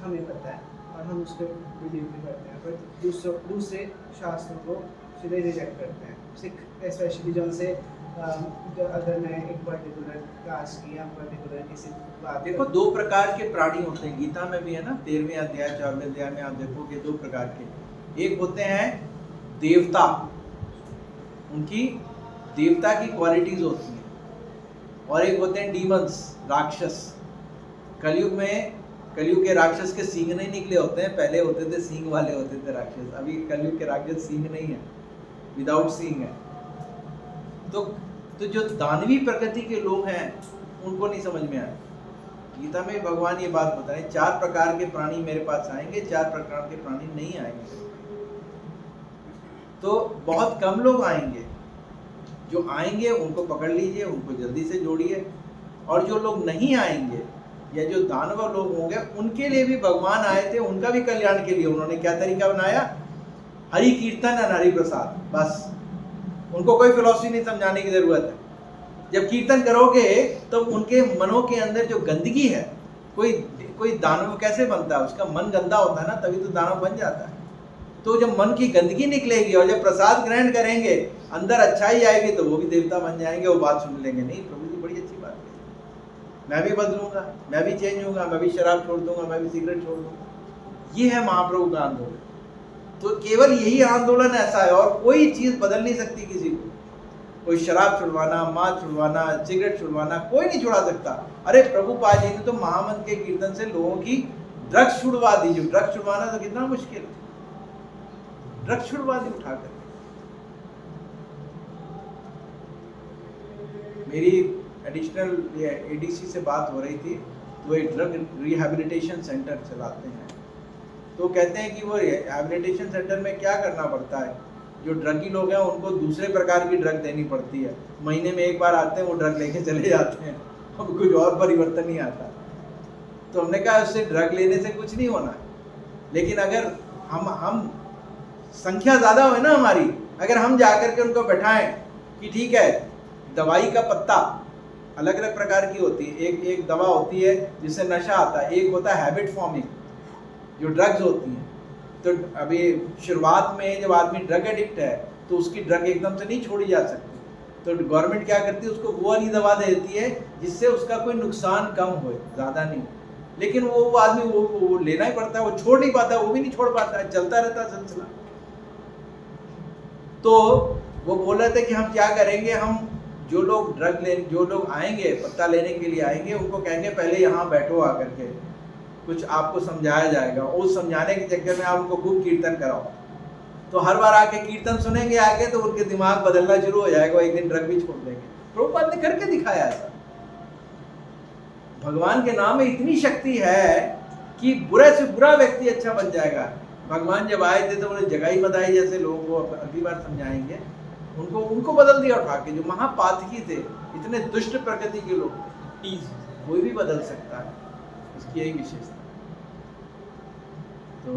हमें पता है और हम उसको बिलीव भी करते हैं, पर दूसरे शास्त्रों को सीधे रिजेक्ट करते हैं। सिख स्पेशली जो उनसे अगर मैं एक पर्टिकुलर कास्ट की या पर्टिकुलर किसी बात, देखो दो प्रकार के प्राणी होते हैं, गीता में भी है ना, 13वें अध्याय 4वें अध्याय में आप देखोगे दो प्रकार के। एक होते हैं देवता, उनकी देवता की क्वालिटीज होती हैं, और एक होते हैं डीमंस, राक्षस। कलयुग के राक्षस के सींग नहीं निकले होते हैं, पहले होते थे सींग वाले होते थे राक्षस। अभी कलयुग के राक्षस सींग नहीं है, विदाउट सींग है। तो जो दानवी प्रकृति के लोग हैं उनको नहीं समझ में आया। गीता में भगवान ये बात बता रहे हैं, 4 प्रकार के प्राणी मेरे पास आएंगे, 4 प्रकार के प्राणी नहीं आएंगे। तो बहुत कम लोग आएंगे, जो आएंगे उनको पकड़ लीजिए, उनको जल्दी से जोड़िए। और जो लोग नहीं आएंगे या जो दानव लोग होंगे उनके लिए भी भगवान आए थे, उनका भी कल्याण के लिए उन्होंने क्या तरीका बनाया, हरि कीर्तन और हरि प्रसाद। बस उनको कोई फिलॉसफी नहीं समझाने की जरूरत है। जब कीर्तन करोगे तो उनके मनों के अंदर जो गंदगी है, कोई दानव कैसे बनता है, उसका मन गंदा होता है ना, तभी तो दानव बन जाता है। तो जब मन की गंदगी निकलेगी और जब प्रसाद ग्रहण करेंगे, अंदर अच्छाई आएगी, तो वो भी देवता बन जाएंगे, वो बात सुन लेंगे, नहीं प्रभु जी बड़ी अच्छी बात है, मैं भी बदलूंगा, मैं भी चेंज होऊंगा, मैं भी शराब छोड़ दूंगा, मैं भी सिगरेट छोड़ दूंगा। ये है महाप्रभु का आंदोलन। तो केवल यही आंदोलन ऐसा है, और कोई चीज बदल नहीं सकती किसी को। कोई शराब छुड़वाना, मांस छुड़वाना, सिगरेट छुड़वाना कोई नहीं छुड़ा सकता। अरे प्रभुपाद जी ने तो महामंत्र के कीर्तन से लोगों की ड्रग्स छुड़वा दी। जो ड्रग्स छुड़वाना तो कितना मुश्किल, ड्रग्स छुड़वा दी उठाकर। मेरी एडिशनल ADC से बात हो रही थी, तो एक ड्रग रिहैबिलिटेशन सेंटर चलाते हैं। तो कहते हैं कि वो रिहैबिलिटेशन सेंटर में क्या करना पड़ता है जो ड्रगी लोग हैं उनको दूसरे प्रकार की ड्रग देनी पड़ती है, महीने में एक बार आते हैं वो ड्रग लेके चले जाते हैं, अब कुछ और परिवर्तन नहीं आता। तो हमने कहा उससे ड्रग लेने से कुछ नहीं होना, लेकिन अगर हम संख्या ज़्यादा हो ना हमारी, अगर हम जाकर के उनको बैठाएं कि ठीक है दवाई का पत्ता अलग अलग प्रकार की होती है, एक दवा होती है जिससे नशा आता है, एक होता है हैबिट फॉर्मिंग जो ड्रग्स होती हैं। तो अभी शुरुआत में जब आदमी ड्रग एडिक्ट है तो उसकी ड्रग एकदम से नहीं छोड़ी जा सकती, तो गवर्नमेंट क्या करती है उसको वो वाली दवा देती है जिससे उसका कोई नुकसान कम हो, ज़्यादा नहीं हो, लेकिन वो आदमी वो लेना ही पड़ता है, वो छोड़ नहीं पाता, वो भी नहीं छोड़ पाता है, चलता रहता है सिलसिला। तो वो बोल रहे थे कि हम क्या करेंगे, हम जो लोग आएंगे पत्ता लेने के लिए आएंगे उनको कहेंगे पहले यहाँ बैठो आकर के, कुछ आपको समझाया जाएगा, उस समझाने के चक्कर में आप उनको खूब कीर्तन कराओ, तो हर बार आके कीर्तन सुनेंगे आगे तो उनके दिमाग बदलना शुरू हो जाएगा, एक दिन ड्रग भी छोड़ देंगे। प्रभुपाद ने करके दिखाया ऐसा। भगवान के नाम में इतनी शक्ति है कि बुरे से बुरा व्यक्ति अच्छा बन जाएगा। भगवान जब आए थे तो उन्हें जगाई बताई, जैसे लोगों को अगली बार समझाएंगे, उनको बदल दिया उठा के, जो महापातकी थे, इतने दुष्ट प्रकृति के लोग थे, कोई भी बदल सकता है, इसकी यही विशेषता। तो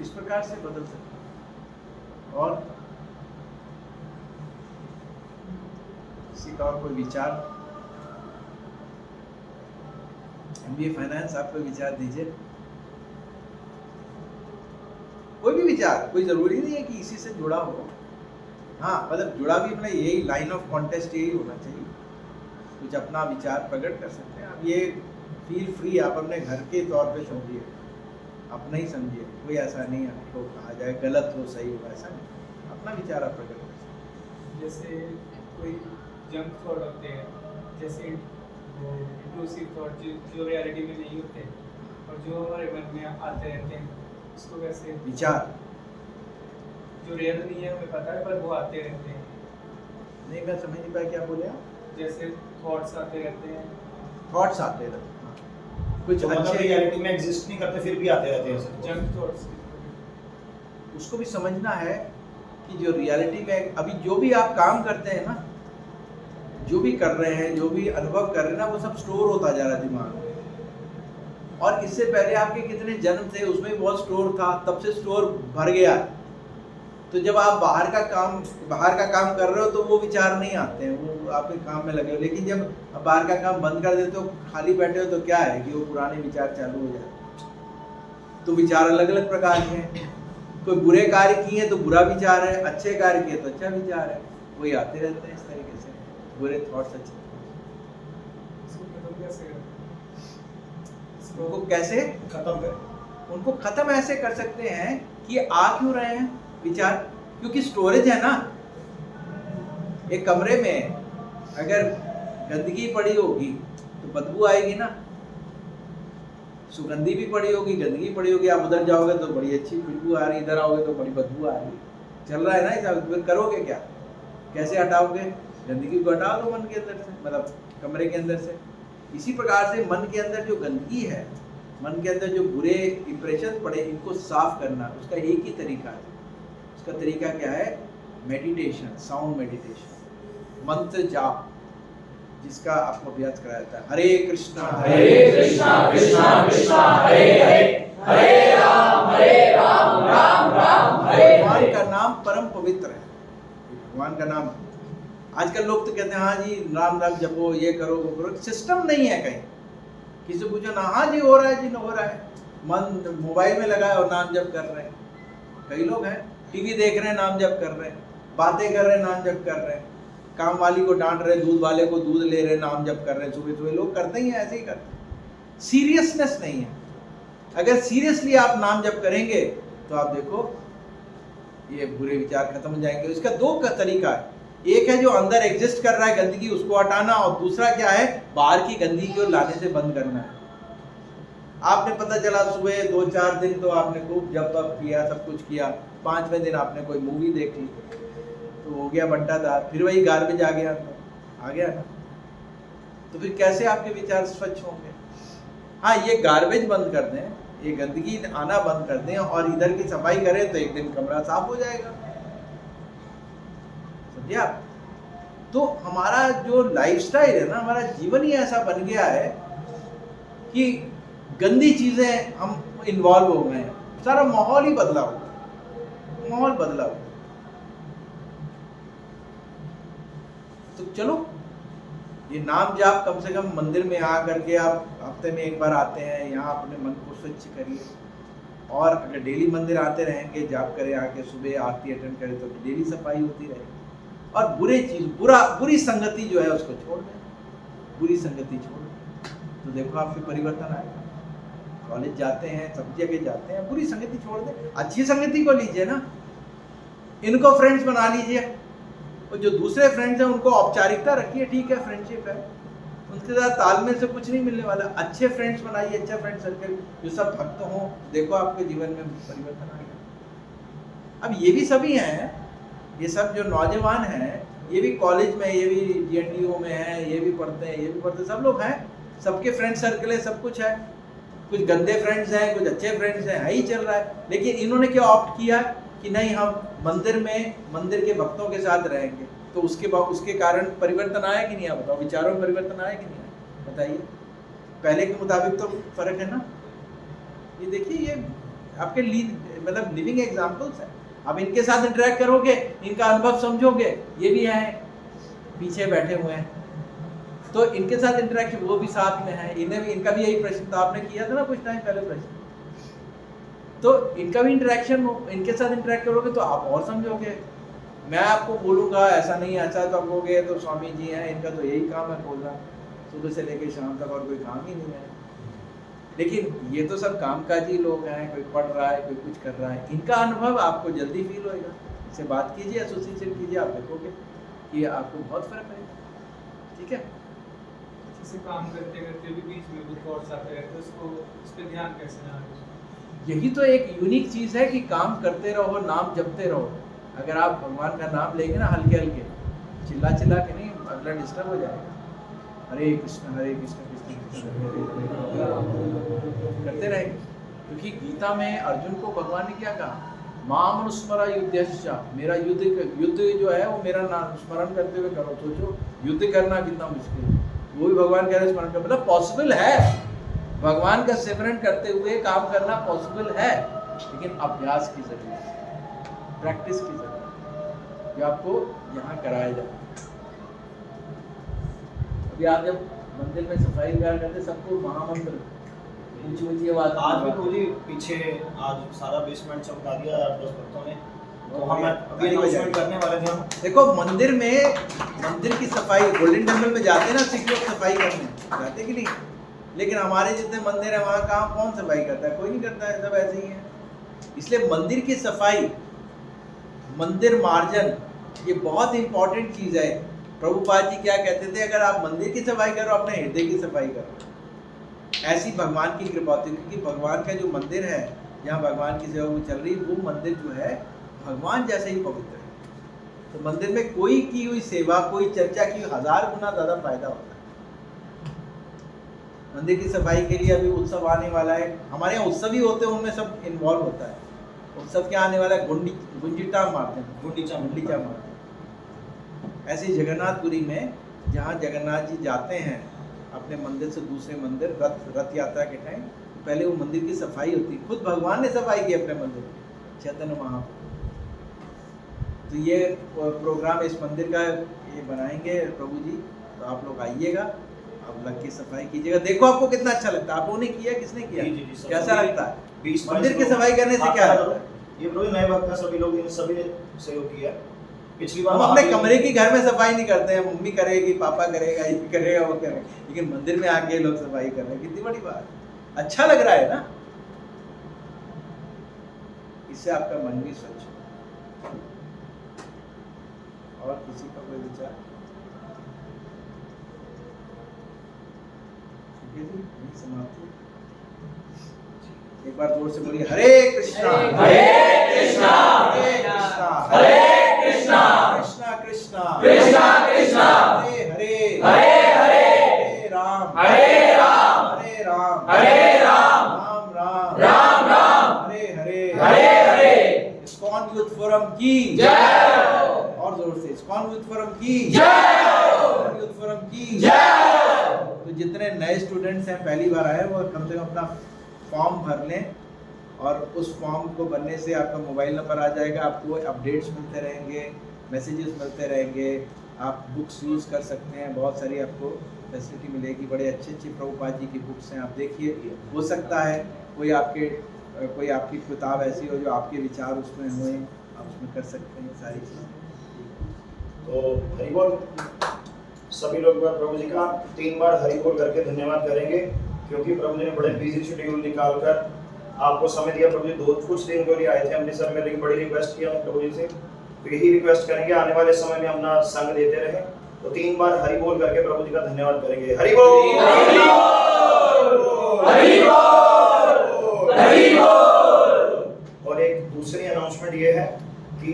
इस प्रकार से बदल सकता है। और किसी का और कोई विचार? MBA फाइनेंस, आप कोई विचार दीजिए, कोई भी विचार, कोई जरूरी नहीं है कि इसी से जुड़ा हो, हाँ मतलब जुड़ा भी अपना, यही लाइन ऑफ कॉन्टेस्ट यही होना चाहिए, कुछ अपना विचार प्रकट कर सकते हैं आप। ये फील फ्री, आप अपने घर के तौर पे समझिए, अपना ही समझिए, कोई ऐसा नहीं आपको कहा जाए गलत हो सही हो, ऐसा नहीं, अपना विचार आप प्रकट कर सकते हैं। जैसे कोई जंक थॉट होते हैं, जैसे इंक्लूसिव थॉट जो रियलिटी में नहीं होते और जो हमारे मन में आते रहते हैं, उसको कैसे विचार जो रियल नहीं है हमें पता है पर वो आते रहते हैं, नहीं मैं समझ नहीं पाया क्या बोले आप। जैसे थॉट्स आते रहते हैं, थॉट्स आते रहते हैं, हाँ। कुछ तो मतलब अच्छे, रियलिटी में एग्जिस्ट नहीं करते फिर भी आते रहते हैं। Junk thoughts. उसको भी समझना है कि जो रियलिटी में अभी जो भी आप काम करते हैं ना, जो भी कर रहे हैं, जो भी अनुभव कर रहे हैं ना, वो सब स्टोर होता जा रहा है दिमाग में। और इससे पहले आपके कितने जन्म थे, उसमें भी बहुत स्टोर था, तब से स्टोर भर गया। तो जब आप बाहर का काम कर रहे हो तो वो विचार नहीं आते हैं, वो आपके काम में लगे हो। लेकिन जब आप बाहर का काम बंद कर देते हो, खाली बैठे हो, तो क्या है कि वो पुराने विचार चालू हो जाते। तो विचार अलग अलग प्रकार के हैं, कोई बुरे कार्य किए तो बुरा विचार है, अच्छे कार्य किए तो अच्छा विचार है, वही आते रहते हैं इस तरीके से, बुरे थॉट्स अच्छे। इसको खत्म कैसे करें? उनको कैसे खत्म करें? उनको खत्म ऐसे कर सकते हैं कि आ क्यों रहे हैं विचार, क्योंकि स्टोरेज है ना। एक कमरे में अगर गंदगी पड़ी होगी तो बदबू आएगी ना, सुगंधी भी पड़ी होगी, गंदगी पड़ी होगी, आप उधर जाओगे तो बड़ी अच्छी खुशबू आ रही, इधर आओगे तो बड़ी बदबू आ रही, चल रहा है ना हिसाब। फिर करोगे क्या, कैसे हटाओगे? गंदगी को हटा दो मन के अंदर से, मतलब कमरे के अंदर से। इसी प्रकार से मन के अंदर जो गंदगी है, मन के अंदर जो बुरे इंप्रेशन पड़े, इनको साफ करना, उसका एक ही तरीका है। उसका तरीका क्या है? मेडिटेशन, साउंड मेडिटेशन, मंत्र जाप, जिसका आपको अभ्यास कराया जाता है। हरे कृष्णा कृष्णा कृष्णा हरे हरे, हरे राम राम राम हरे भगवान हरे। का नाम परम पवित्र है, भगवान का नाम। आजकल लोग तो कहते हैं हाँ जी राम राम जपो, ये करो वो करो, सिस्टम नहीं है कहीं। किसी पूछो ना, हाँ जी हो रहा है जी, ना हो रहा है, मन मोबाइल में लगा है और नाम जप कर रहे हैं। कई लोग हैं टीवी देख रहे हैं, नाम जप कर रहे हैं, बातें कर रहे हैं, नाम जप कर रहे हैं, काम वाली को डांट रहे, दूध वाले को दूध ले रहे, नाम जप कर रहे हैं। सुबह सुबह लोग करते ही हैं, ऐसे ही करते हैं, सीरियसनेस नहीं है। अगर सीरियसली आप नाम जप करेंगे तो आप देखो ये बुरे विचार खत्म हो जाएंगे। इसका दो का तरीका है, एक है जो अंदर एग्जिस्ट कर रहा है गंदगी, उसको हटाना, और दूसरा क्या है, बाहर की गंदगी को लाने से बंद करना है। आपने पता चला सुबह 2-4 दिन तो आपने खूब जप तप किया, सब कुछ किया, 5वें दिन आपने कोई मूवी देख ली तो हो गया बंटा था, फिर वही गार्बेज आ गया ना, तो फिर कैसे आपके विचार स्वच्छ होंगे? हाँ, ये गार्बेज बंद कर दें, ये गंदगी आना बंद कर दें और इधर की सफाई करें तो एक दिन कमरा साफ हो जाएगा। समझे आप? तो हमारा जो लाइफस्टाइल है ना, हमारा जीवन ही ऐसा बन गया है कि गंदी चीजें हम इन्वॉल्व हो गए हैं, सारा माहौल ही बदला हुआ, माहौल बदला हुआ। तो चलो ये नाम जाप कम से कम मंदिर में आ करके आप हफ्ते में एक बार आते हैं, यहाँ अपने मन को स्वच्छ करिए। और अगर डेली मंदिर आते रहेंगे, जाप करें, आके सुबह आरती अटेंड करें, तो डेली सफाई होती रहेगी। और बुरी संगति जो है उसको छोड़ दें, बुरी संगति छोड़ दें, तो देखो आपके परिवर्तन आएगा। कॉलेज जाते हैं, सब जगह जाते हैं, बुरी संगति छोड़ दें, अच्छी संगति को लीजिए ना, इनको फ्रेंड्स बना लीजिए। और जो दूसरे फ्रेंड्स हैं उनको औपचारिकता रखिए, ठीक है, फ्रेंडशिप है, उनके साथ तालमेल से कुछ नहीं मिलने वाला। अच्छे फ्रेंड्स बनाइए, अच्छा फ्रेंड सर्कल, जो सब भक्त हों, देखो आपके जीवन में परिवर्तन आएगा। अब ये भी सभी हैं, ये सब जो नौजवान हैं, ये भी कॉलेज में, ये भी GNDU में हैं, ये भी पढ़ते हैं, ये भी पढ़ते हैं, सब लोग हैं, सबके फ्रेंड सर्कल है, सब कुछ है। कुछ गंदे फ्रेंड्स हैं, कुछ अच्छे फ्रेंड्स हैं, ही चल रहा है। लेकिन इन्होंने क्या ऑप्ट किया कि नहीं, हम मंदिर में मंदिर के भक्तों के साथ रहेंगे। तो उसके कारण परिवर्तन आया कि नहीं आया? बताओ, विचारों में परिवर्तन आया कि नहीं आया? बताइए। पहले के मुताबिक तो फर्क है ना। ये देखिए, ये आपके मतलब लिविंग एग्जाम्पल्स है। अब इनके साथ इंटरेक्ट करोगे, इनका अनुभव समझोगे, ये भी है पीछे बैठे हुए हैं, तो इनके साथ इंटरेक्शन, वो भी साथ में है, इन्हें भी, इनका भी यही प्रश्न था, आपने किया था ना कुछ टाइम पहले प्रश्न, तो इनका भी इंटरेक्शन, इनके साथ इंटरेक्ट करोगे तो आप और समझोगे। मैं आपको बोलूँगा ऐसा नहीं, ऐसा तो कहोगे तो स्वामी जी हैं, इनका तो यही काम है बोलना, सुबह से लेकर शाम तक और कोई काम ही नहीं है। लेकिन ये तो सब कामकाजी लोग हैं, कोई पढ़ रहा है, कोई कुछ कर रहा है, इनका अनुभव आपको जल्दी फील होएगा। इससे बात कीजिए, एसोसिएशन कीजिए, आप देखोगे कि आपको बहुत फर्क पड़ेगा। ठीक है, जैसे काम करते करते भी बीच में कुछ थॉट्स आते रहते हैं, उसको उस पर ध्यान कैसे ना रखें? यही तो एक यूनिक चीज़ है कि काम करते रहो, नाम जपते रहो। अगर आप भगवान का नाम लेंगे ना हल्के हल्के, चिल्ला चिल्ला के नहीं, अगला डिस्टर्ब हो जाएगा। हरे कृष्ण कृष्ण कृष्ण हरे हरे करते रहेंगे। क्योंकि गीता में अर्जुन को भगवान ने क्या कहा? माम स्मरा युद्धश्च, मेरा युद्ध जो है वो मेरा नाम स्मरण करते हुए करो। सोचो युद्ध करना कितना मुश्किल है, वो भी भगवान कह रहे स्मरण कर, मतलब पॉसिबल है, भगवान का स्मरण करते हुए काम करना पॉसिबल है, लेकिन अभ्यास की जरूरत है, प्रैक्टिस की जरूरत है, जो आपको यहाँ कराया जाए। अभी आप जब मंदिर में सफाई वगैरह करते, सबको महामंत्र ऊंची ऊंची आवाज, आज भी पूरी पीछे आज सारा बेसमेंट चमका दिया 8-10 भक्तों ने, तो हम अभी अनाउंसमेंट करने वाले थे हम। देखो मंदिर में, मंदिर की सफाई, गोल्डन टेम्पल में जाते हैं ना सिख लोग सफाई करने, जाते कि नहीं? लेकिन हमारे जितने मंदिर है वहाँ कहाँ कौन सफाई करता है? कोई नहीं करता है, सब ऐसे ही है। इसलिए मंदिर की सफाई, मंदिर मार्जन, ये बहुत इंपॉर्टेंट चीज़ है। प्रभुपाद जी क्या कहते थे? अगर आप मंदिर की सफाई करो, अपने हृदय की सफाई करो। ऐसी भगवान की कृपा होती है, क्योंकि भगवान का जो मंदिर है, जहाँ भगवान की सेवा वो चल रही, वो मंदिर जो है भगवान जैसे ही पवित्र है। तो मंदिर में कोई की हुई सेवा, कोई चर्चा की 1000 गुना ज़्यादा फायदा होता है। मंदिर की सफाई के लिए अभी उत्सव आने वाला है, हमारे यहाँ उत्सव ही होते हैं, उनमें सब इन्वॉल्व होता है। उत्सव क्या आने वाला है? गुंजिटा मार्जन, गुंडीचा मार्जन। ऐसे ही जगन्नाथपुरी में, जहाँ जगन्नाथ जी जाते हैं अपने मंदिर से दूसरे मंदिर, रथ यात्रा के टाइम, पहले वो मंदिर की सफाई होती है, खुद भगवान ने सफाई की अपने मंदिर की, चैतन्य महाप्रभु। तो ये प्रोग्राम इस मंदिर का ये बनाएंगे प्रभु जी, तो आप लोग आइएगा, आप लग के सफाई कीजिएगा, देखो आपको कितना अच्छा लगता है। आप लोगों ने किया, किसने किया? कैसा लगता है मंदिर की सफाई करने से? क्या लगता है? ये प्रभु नए भक्त हैं, सभी लोग, इन सभी ने सहयोग किया। पिछली बार हम अपने कमरे की घर में सफाई नहीं करते हैं, मम्मी करेगी, पापा करेगा, ये करेगा, वो करेगा, लेकिन मंदिर में आके लोग सफाई कर रहे हैं, कितनी बड़ी बात, अच्छा लग रहा है ना। इससे आपका मन भी स्वच्छ। और किसी का कोई विचार? ठीक है जी, यही समाप्ति। एक बार जोर से बोलिए, हरे कृष्णा हरे कृष्णा हरे कृष्णा हरे कृष्णा कृष्णा कृष्णा कृष्णा कृष्णा हरे हरे हरे हरे हरे राम हरे राम हरे राम हरे Ram Ram Ram Ram Ram Hare Hare Hare Hare. ISKCON youth forum की जय। और जोर से इस्कॉन यूथ फोरम की जय। यूथ फोरम की जय। तो जितने नए स्टूडेंट्स हैं पहली बार आए वो कम से कम अपना फॉर्म भर लें और उस फॉर्म को भरने से आपका मोबाइल नंबर आ जाएगा, आपको अपडेट्स मिलते रहेंगे, मैसेजेस मिलते रहेंगे, आप बुक्स यूज़ कर सकते हैं, बहुत सारी आपको फैसिलिटी मिलेगी। बड़े अच्छे अच्छे प्रभुपाद जी की बुक्स हैं, आप देखिए, हो सकता है कोई आपकी किताब ऐसी हो जो आपके विचार उसमें हुए, आप उसमें कर सकते हैं सारी चीज़ें। तो हरि बोल। सभी लोग प्रभु जी का 3 बार हरि बोल करके धन्यवाद करेंगे, क्योंकि प्रभु जी ने बड़े बिजी शेड्यूल निकाल कर आपको समय दिया। प्रभु जी कुछ दिन के लिए आए थे अमृतसर में, लेकिन बड़ी रिक्वेस्ट किया प्रभु जी से, तो यही रिक्वेस्ट करेंगे आने वाले समय में अपना संग देते रहे। तो 3 बार हरि बोल करके प्रभु जी का धन्यवाद करेंगे। हरि बोल, हरि बोल, हरि बोल, हरि बोल। और एक दूसरी अनाउंसमेंट ये है कि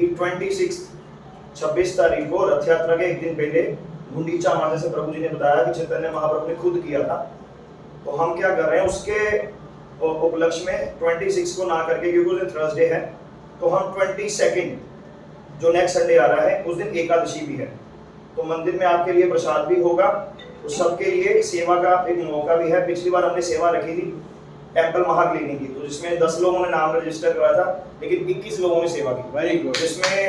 26 तारीख को रथ यात्रा के एक दिन पहले गुंडीचा माता से प्रभु जी ने बताया कि चैतन्य महाप्रभु ने खुद किया था, तो हम क्या कर रहे हैं उसके उपलक्ष्य में 26 को ना करके, क्योंकि उस दिन थर्सडे है, तो हम 22 जो नेक्स्ट संडे आ रहा है उस दिन एकादशी भी है, तो मंदिर में आपके लिए प्रसाद भी होगा, तो सबके लिए सेवा का एक मौका भी है। पिछली बार हमने सेवा रखी थी टेम्पल महाक्लिनिक की, तो जिसमें 10 लोगों ने नाम रजिस्टर कराया था, लेकिन 21 लोगों ने सेवा की। Very good. जिसमें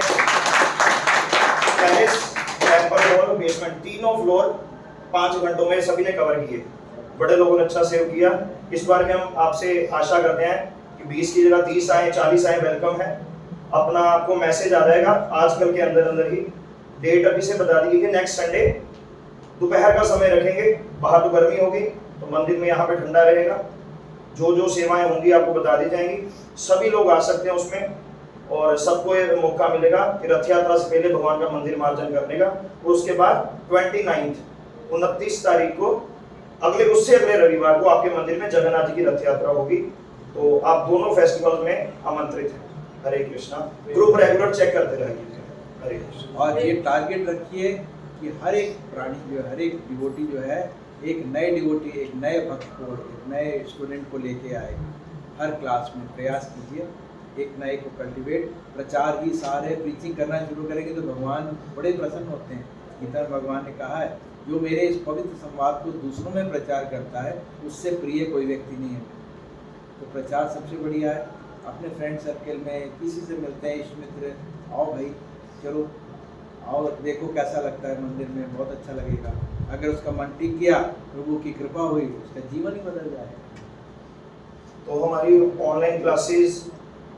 टेरेस, टेम्पल हॉल, बेसमेंट, तीनों फ्लोर 5 घंटों में सभी ने कवर किए। बड़े लोगों ने अच्छा सेव किया। इस बार में हम आपसे आशा करते हैं कि 20 की जगह 30 आए, 40 आए, वेलकम है। अपना आपको मैसेज आ जाएगा आजकल के अंदर ही। डेट अभी से बता दी गई है, नेक्स्ट संडे दोपहर का समय रखेंगे। बाहर तो गर्मी होगी, तो मंदिर में यहाँ पे ठंडा रहेगा। जो सेवाएं होंगी आपको बता दी जाएंगी, सभी लोग आ सकते हैं उसमें, और सबको ये मौका मिलेगा कि रथ यात्रा से पहले भगवान का मंदिर मार्जन करने का। और उसके बाद 29 तारीख को उससे अगले रविवार को आपके मंदिर में जगन्नाथ जी की रथ यात्रा होगी। तो आप दोनों फेस्टिवल में आमंत्रित हैं। हरे कृष्णा। ग्रुप रेगुलर चेक करते रहिए। हरे कृष्णा। और ये टारगेट रखिए कि हर एक प्राणी जो है, हर एक डिवोटी जो है, एक नए डिवोटी, एक नए भक्त को, एक नए स्टूडेंट को लेके आए। हर क्लास में प्रयास कीजिए, एक नए को कल्टिवेट। प्रचार ही सार है, प्रीचिंग करना शुरू करेंगे तो भगवान बड़े प्रसन्न होते हैं। गीता में भगवान ने कहा है, जो मेरे इस पवित्र संवाद को दूसरों में प्रचार करता है उससे प्रिय कोई व्यक्ति नहीं है। तो प्रचार सबसे बढ़िया है। अपने फ्रेंड सर्कल में किसी से मिलते हैं, इष्ट मित्र, आओ भाई चलो आओ, देखो कैसा लगता है मंदिर में, बहुत अच्छा लगेगा। अगर उसका मन टिक गया, प्रभु की कृपा हुई, उसका जीवन ही बदल जाएगा। तो हमारी ऑनलाइन क्लासेस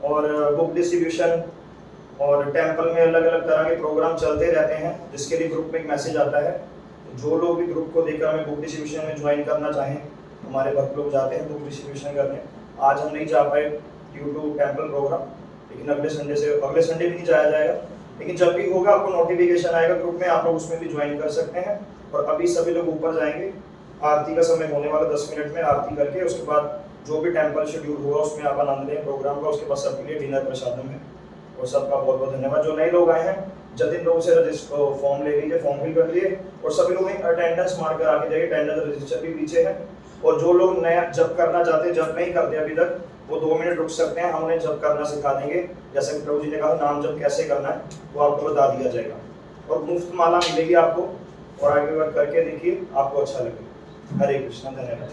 और बुक डिस्ट्रीब्यूशन और टेंपल में अलग अलग तरह के प्रोग्राम चलते रहते हैं, जिसके लिए ग्रुप में एक मैसेज आता है। जो लोग भी ग्रुप को देखकर हमें बुक डिस्ट्रीब्यूशन में ज्वाइन करना चाहें, हमारे भक्त लोग जाते हैं बुक डिस्ट्रीब्यूशन करने। आज हम नहीं जा पाए ड्यू टू टेंपल प्रोग्राम, लेकिन अगले संडे भी नहीं जाया जाएगा। लेकिन जब भी होगा आपको नोटिफिकेशन आएगा ग्रुप में, आप लोग उसमें भी ज्वाइन कर सकते हैं। और अभी सभी लोग ऊपर जाएंगे, आरती का समय होने वाला 10 मिनट में आरती करके, उसके बाद जो भी टेंपल शेड्यूल हुआ उसमें आप आनंद लें प्रोग्राम का। उसके बाद सबके लिए डिनर प्रसादम है। और सबका बहुत बहुत धन्यवाद। जो नए लोग आए हैं, जतिन लोगों से फॉर्म ले लीजिए, फॉर्म फिल कर लिए, और सभी लोग अटेंडेंस मार कर आके जाइए। अटेंडेंस रजिस्टर भी पीछे है। और जो लोग नया जब करना चाहते हैं, जब नहीं करते अभी तक, वो 2 मिनट रुक सकते हैं, हम उन्हें जब करना सिखा देंगे। जैसे कि प्रभु जी ने कहा नाम जब कैसे करना है वो आपको बता दिया जाएगा। और मुफ्त माला मिलेगी आपको, और आगे वर्क करके देखिए, आपको अच्छा लगेगा। हरे कृष्णा। धन्यवाद।